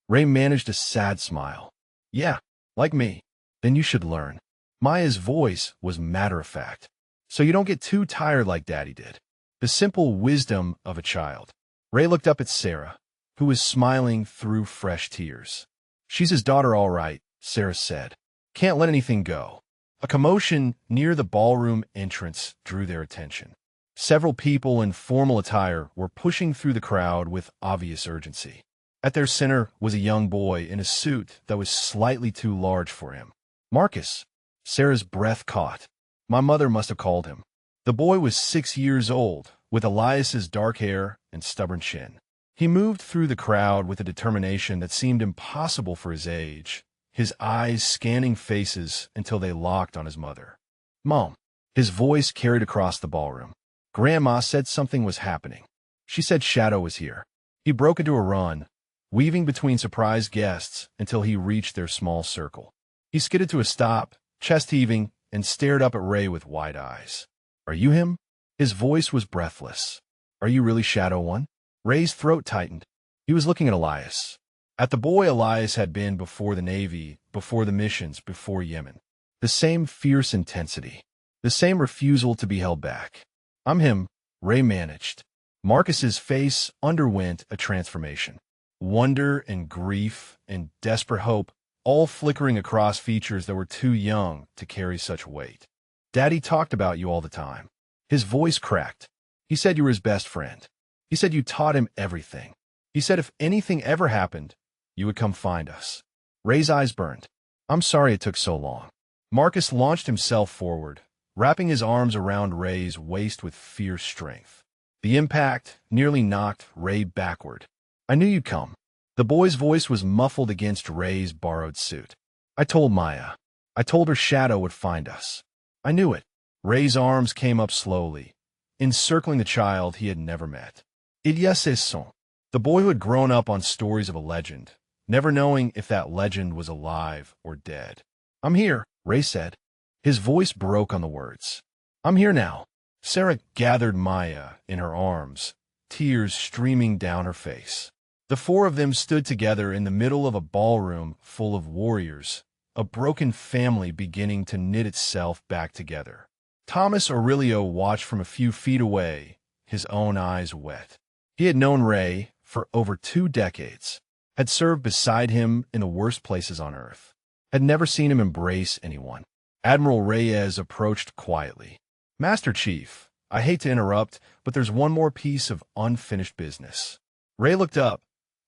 Ray managed a sad smile. Yeah, like me. Then you should learn. Maya's voice was matter-of-fact. So you don't get too tired like Daddy did. The simple wisdom of a child. Ray looked up at Sarah, who was smiling through fresh tears. She's his daughter all right, Sarah said. Can't let anything go. A commotion near the ballroom entrance drew their attention. Several people in formal attire were pushing through the crowd with obvious urgency. At their center was a young boy in a suit that was slightly too large for him. Marcus. Sarah's breath caught. My mother must have called him. The boy was 6 years old, with Elias's dark hair and stubborn chin. He moved through the crowd with a determination that seemed impossible for his age, his eyes scanning faces until they locked on his mother. Mom. His voice carried across the ballroom. Grandma said something was happening. She said Shadow was here. He broke into a run, weaving between surprised guests until he reached their small circle. He skidded to a stop, chest heaving, and stared up at Ray with wide eyes. Are you him? His voice was breathless. Are you really Shadow One? Ray's throat tightened. He was looking at Elias. At the boy Elias had been before the Navy, before the missions, before Yemen. The same fierce intensity. The same refusal to be held back. I'm him, Ray managed. Marcus's face underwent a transformation. Wonder and grief and desperate hope, all flickering across features that were too young to carry such weight. Daddy talked about you all the time. His voice cracked. He said you were his best friend. He said you taught him everything. He said if anything ever happened, you would come find us. Ray's eyes burned. I'm sorry it took so long. Marcus launched himself forward, wrapping his arms around Ray's waist with fierce strength. The impact nearly knocked Ray backward. I knew you'd come. The boy's voice was muffled against Ray's borrowed suit. I told Maya. I told her Shadow would find us. I knew it. Ray's arms came up slowly, encircling the child he had never met. Ilyes est son. The boy who had grown up on stories of a legend, never knowing if that legend was alive or dead. I'm here, Ray said. His voice broke on the words. I'm here now. Sarah gathered Maya in her arms, tears streaming down her face. The four of them stood together in the middle of a ballroom full of warriors, a broken family beginning to knit itself back together. Thomas Aurelio watched from a few feet away, his own eyes wet. He had known Ray for over 2 decades, had served beside him in the worst places on earth, had never seen him embrace anyone. Admiral Reyes approached quietly. Master Chief, I hate to interrupt, but there's one more piece of unfinished business. Ray looked up,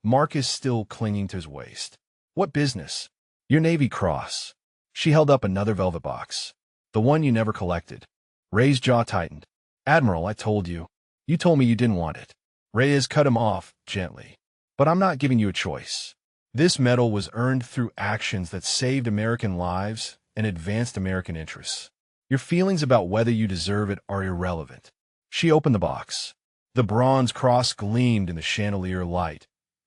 Marcus still clinging to his waist. What business? Your Navy Cross. She held up another velvet box. The one you never collected. Ray's jaw tightened. Admiral, I told you. You told me you didn't want it. Reyes cut him off gently. But I'm not giving you a choice. This medal was earned through actions that saved American lives and advanced American interests. Your feelings about whether you deserve it are irrelevant. She opened the box. The bronze cross gleamed in the chandelier light,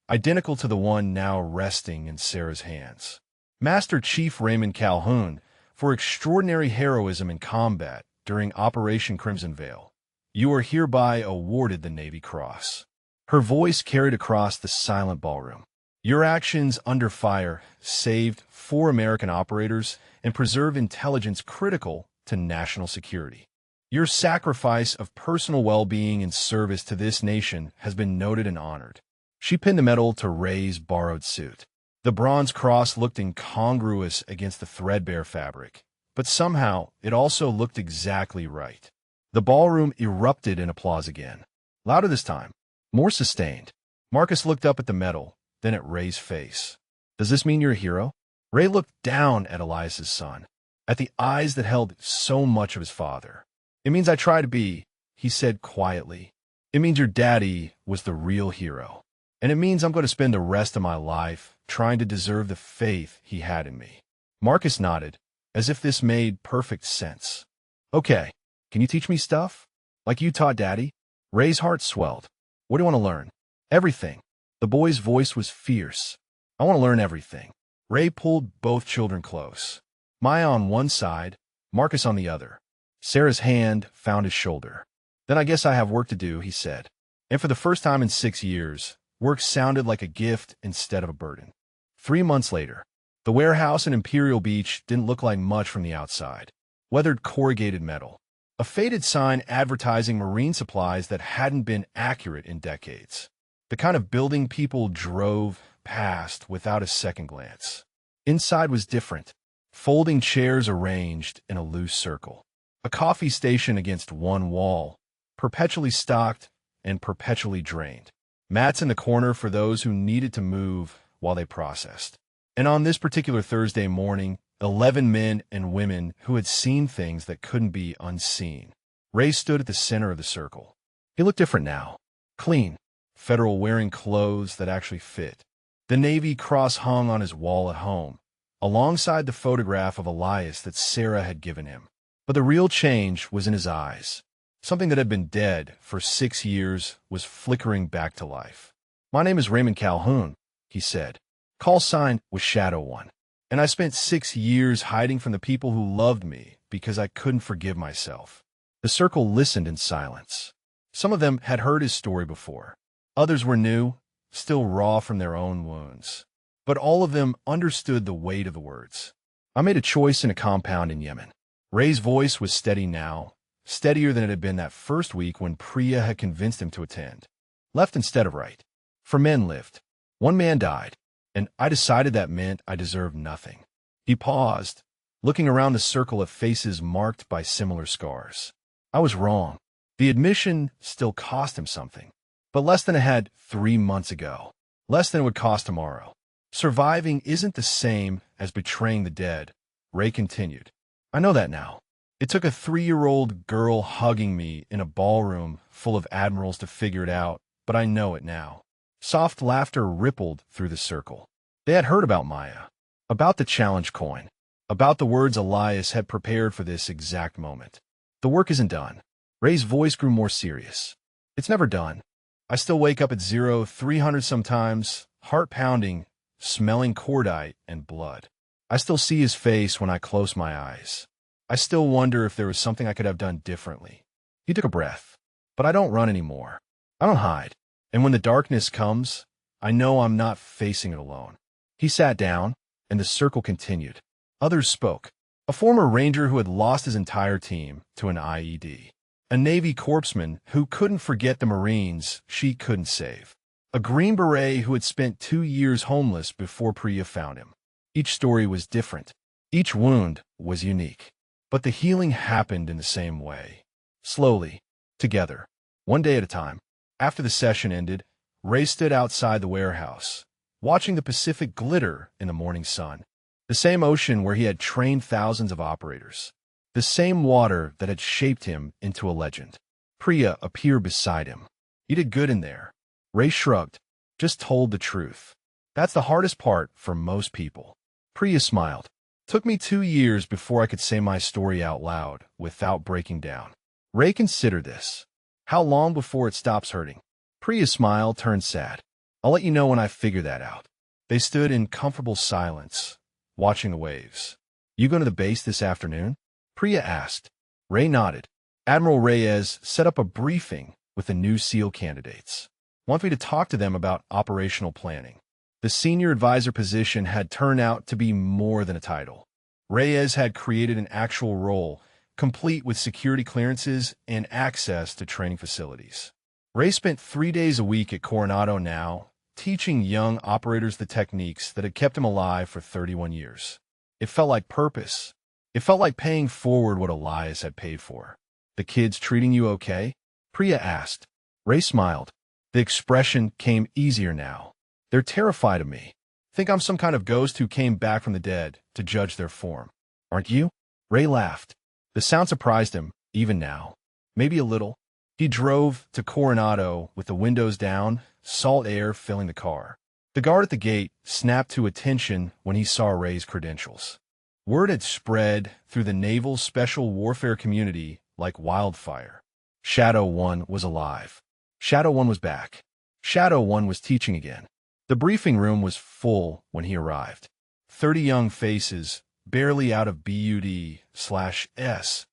identical to the one now resting in Sarah's hands. Master Chief Raymond Calhoun, for extraordinary heroism in combat during Operation Crimson Veil, you are hereby awarded the Navy Cross. Her voice carried across the silent ballroom. Your actions under fire saved 4 American operators and preserved intelligence critical to national security. Your sacrifice of personal well-being in service to this nation has been noted and honored. She pinned the medal to Ray's borrowed suit. The bronze cross looked incongruous against the threadbare fabric, but somehow it also looked exactly right. The ballroom erupted in applause again. Louder this time, more sustained. Marcus looked up at the medal, then at Ray's face. Does this mean you're a hero? Ray looked down at Elias's son, at the eyes that held so much of his father. It means I try to be, he said quietly. It means your daddy was the real hero. And it means I'm going to spend the rest of my life trying to deserve the faith he had in me. Marcus nodded, as if this made perfect sense. Okay, can you teach me stuff? Like you taught Daddy? Ray's heart swelled. What do you want to learn? Everything. The boy's voice was fierce. I want to learn everything. Ray pulled both children close. Maya on one side, Marcus on the other. Sarah's hand found his shoulder. Then I guess I have work to do, he said. And for the first time in 6 years, work sounded like a gift instead of a burden. 3 months later, the warehouse in Imperial Beach didn't look like much from the outside. Weathered corrugated metal. A faded sign advertising marine supplies that hadn't been accurate in decades. The kind of building people drove past without a second glance. Inside was different. Folding chairs arranged in a loose circle. A coffee station against one wall, perpetually stocked and perpetually drained. Mats in the corner for those who needed to move while they processed. And on this particular Thursday morning, 11 men and women who had seen things that couldn't be unseen. Ray stood at the center of the circle. He looked different now. Clean. Federal wearing clothes that actually fit. The Navy cross hung on his wall at home, alongside the photograph of Elias that Sarah had given him. But the real change was in his eyes. Something that had been dead for 6 years was flickering back to life. My name is Raymond Calhoun, he said. Call sign was Shadow One. And I spent 6 years hiding from the people who loved me because I couldn't forgive myself. The circle listened in silence. Some of them had heard his story before. Others were new, still raw from their own wounds. But all of them understood the weight of the words. I made a choice in a compound in Yemen. Ray's voice was steady now, steadier than it had been that first week when Priya had convinced him to attend. Left instead of right. For men lived. One man died, and I decided that meant I deserved nothing. He paused, looking around the circle of faces marked by similar scars. I was wrong. The admission still cost him something, but less than it had 3 months ago. Less than it would cost tomorrow. Surviving isn't the same as betraying the dead, Ray continued. I know that now. It took a 3-year-old girl hugging me in a ballroom full of admirals to figure it out, but I know it now. Soft laughter rippled through the circle. They had heard about Maya, about the challenge coin, about the words Elias had prepared for this exact moment. The work isn't done. Ray's voice grew more serious. It's never done. I still wake up at 0300 sometimes, heart pounding, smelling cordite and blood. I still see his face when I close my eyes. I still wonder if there was something I could have done differently. He took a breath. But I don't run anymore. I don't hide. And when the darkness comes, I know I'm not facing it alone. He sat down, and the circle continued. Others spoke. A former ranger who had lost his entire team to an IED. A Navy corpsman who couldn't forget the Marines she couldn't save. A Green Beret who had spent 2 years homeless before Priya found him. Each story was different. Each wound was unique. But the healing happened in the same way. Slowly. Together. One day at a time. After the session ended, Ray stood outside the warehouse, watching the Pacific glitter in the morning sun. The same ocean where he had trained thousands of operators. The same water that had shaped him into a legend. Priya appeared beside him. You did good in there. Ray shrugged. Just told the truth. That's the hardest part for most people. Priya smiled. Took me 2 years before I could say my story out loud without breaking down. Ray considered this. How long before it stops hurting? Priya's smile turned sad. I'll let you know when I figure that out. They stood in comfortable silence, watching the waves. You going to the base this afternoon? Priya asked. Ray nodded. Admiral Reyes set up a briefing with the new SEAL candidates. Want me to talk to them about operational planning. The senior advisor position had turned out to be more than a title. Reyes had created an actual role, complete with security clearances and access to training facilities. Ray spent 3 days a week at Coronado now, teaching young operators the techniques that had kept him alive for 31 years. It felt like purpose. It felt like paying forward what Elias had paid for. The kids treating you okay? Priya asked. Ray smiled. The expression came easier now. They're terrified of me. Think I'm some kind of ghost who came back from the dead to judge their form. Aren't you? Ray laughed. The sound surprised him, even now. Maybe a little. He drove to Coronado with the windows down, salt air filling the car. The guard at the gate snapped to attention when he saw Ray's credentials. Word had spread through the naval special warfare community like wildfire. Shadow 1 was alive. Shadow 1 was back. Shadow 1 was teaching again. The briefing room was full when he arrived. 30 young faces, barely out of BUD/S,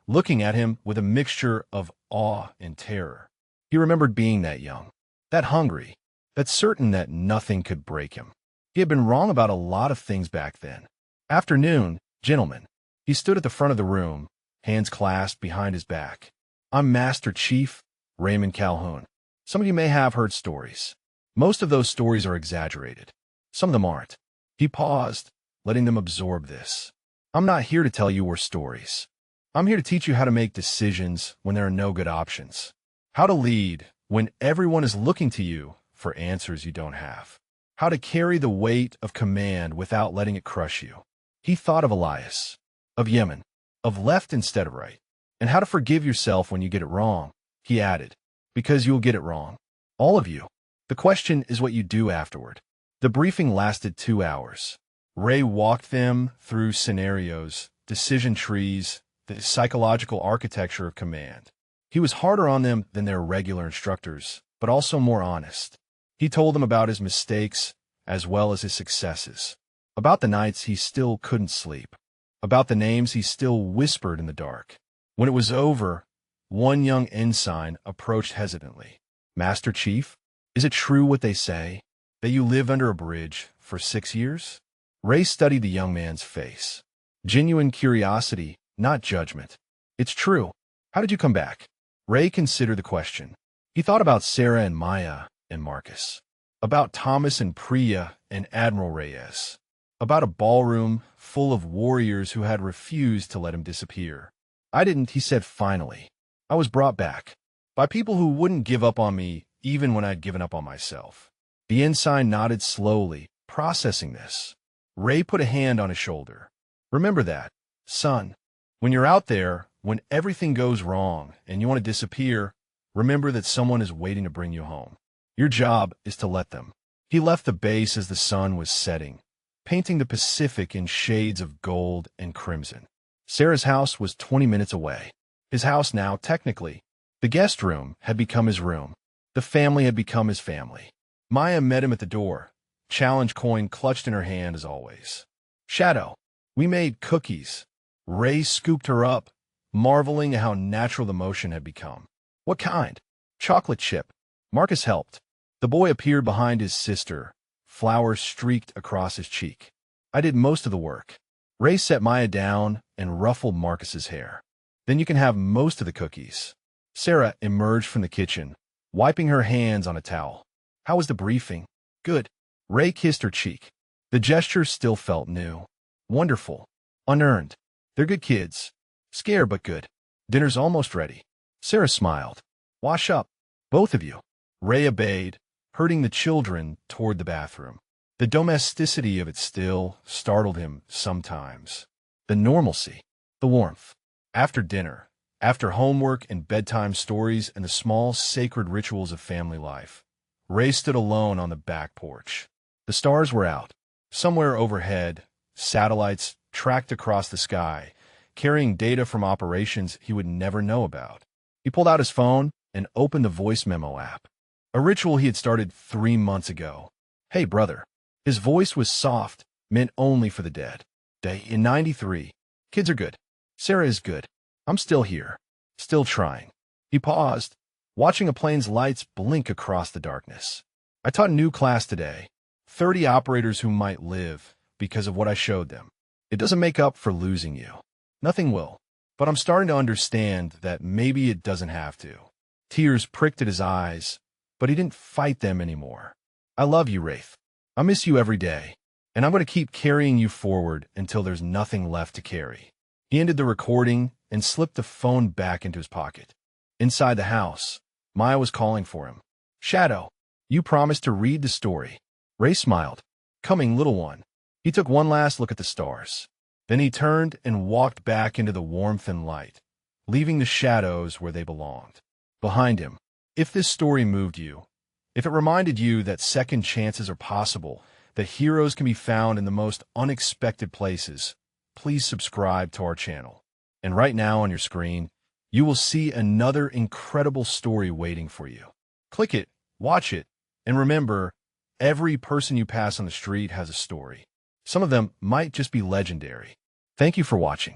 looking at him with a mixture of awe and terror. He remembered being that young, that hungry, that certain that nothing could break him. He had been wrong about a lot of things back then. Afternoon, gentlemen. He stood at the front of the room, hands clasped behind his back. I'm Master Chief Raymond Calhoun. Some of you may have heard stories. Most of those stories are exaggerated. Some of them aren't. He paused, letting them absorb this. I'm not here to tell you your stories. I'm here to teach you how to make decisions when there are no good options. How to lead when everyone is looking to you for answers you don't have. How to carry the weight of command without letting it crush you. He thought of Elias, of Yemen, of left instead of right, and how to forgive yourself when you get it wrong. He added, because you'll get it wrong. All of you. The question is what you do afterward. The briefing lasted 2 hours. Ray walked them through scenarios, decision trees, the psychological architecture of command. He was harder on them than their regular instructors, but also more honest. He told them about his mistakes as well as his successes, about the nights he still couldn't sleep, about the names he still whispered in the dark. When it was over, one young ensign approached hesitantly. Master Chief, is it true what they say, that you lived under a bridge for 6 years? Ray studied the young man's face. Genuine curiosity, not judgment. It's true. How did you come back? Ray considered the question. He thought about Sarah and Maya and Marcus, about Thomas and Priya and Admiral Reyes. about a ballroom full of warriors who had refused to let him disappear. I didn't, he said finally. I was brought back by people who wouldn't give up on me even when I'd given up on myself. The ensign nodded slowly, processing this. Ray put a hand on his shoulder. Remember that, son. When you're out there, when everything goes wrong and you want to disappear, remember that someone is waiting to bring you home. Your job is to let them. He left the base as the sun was setting, painting the Pacific in shades of gold and crimson. Sarah's house was 20 minutes away. His house now, technically. The guest room had become his room. The family had become his family. Maya met him at the door, challenge coin clutched in her hand as always. Shadow, we made cookies. Ray scooped her up, marveling at how natural the motion had become. What kind? Chocolate chip. Marcus helped. The boy appeared behind his sister, flowers streaked across his cheek. I did most of the work. Ray set Maya down and ruffled Marcus's hair. Then you can have most of the cookies. Sarah emerged from the kitchen, wiping her hands on a towel. How was the briefing? Good. Ray kissed her cheek. The gesture still felt new. Wonderful. Unearned. They're good kids. Scared but good. Dinner's almost ready. Sarah smiled. Wash up. Both of you. Ray obeyed, herding the children toward the bathroom. The domesticity of it still startled him sometimes. The normalcy. The warmth. After dinner, after homework and bedtime stories and the small sacred rituals of family life, Ray stood alone on the back porch. The stars were out. Somewhere overhead, satellites tracked across the sky, carrying data from operations he would never know about. He pulled out his phone and opened the voice memo app. A ritual he had started 3 months ago. Hey, brother. His voice was soft, meant only for the dead. Day in 93. Kids are good. Sarah is good. I'm still here. Still trying. He paused, watching a plane's lights blink across the darkness. I taught a new class today. 30 operators who might live because of what I showed them. It doesn't make up for losing you. Nothing will. But I'm starting to understand that maybe it doesn't have to. Tears pricked at his eyes, but he didn't fight them anymore. I love you, Wraith. I miss you every day, and I'm going to keep carrying you forward until there's nothing left to carry. He ended the recording and slipped the phone back into his pocket. Inside the house, Maya was calling for him. Shadow, you promised to read the story. Ray smiled. Coming, little one. He took one last look at the stars. Then he turned and walked back into the warmth and light, leaving the shadows where they belonged. Behind him. If this story moved you, if it reminded you that second chances are possible, that heroes can be found in the most unexpected places, please subscribe to our channel. And right now on your screen, you will see another incredible story waiting for you. Click it, watch it, and remember, every person you pass on the street has a story. Some of them might just be legendary. Thank you for watching.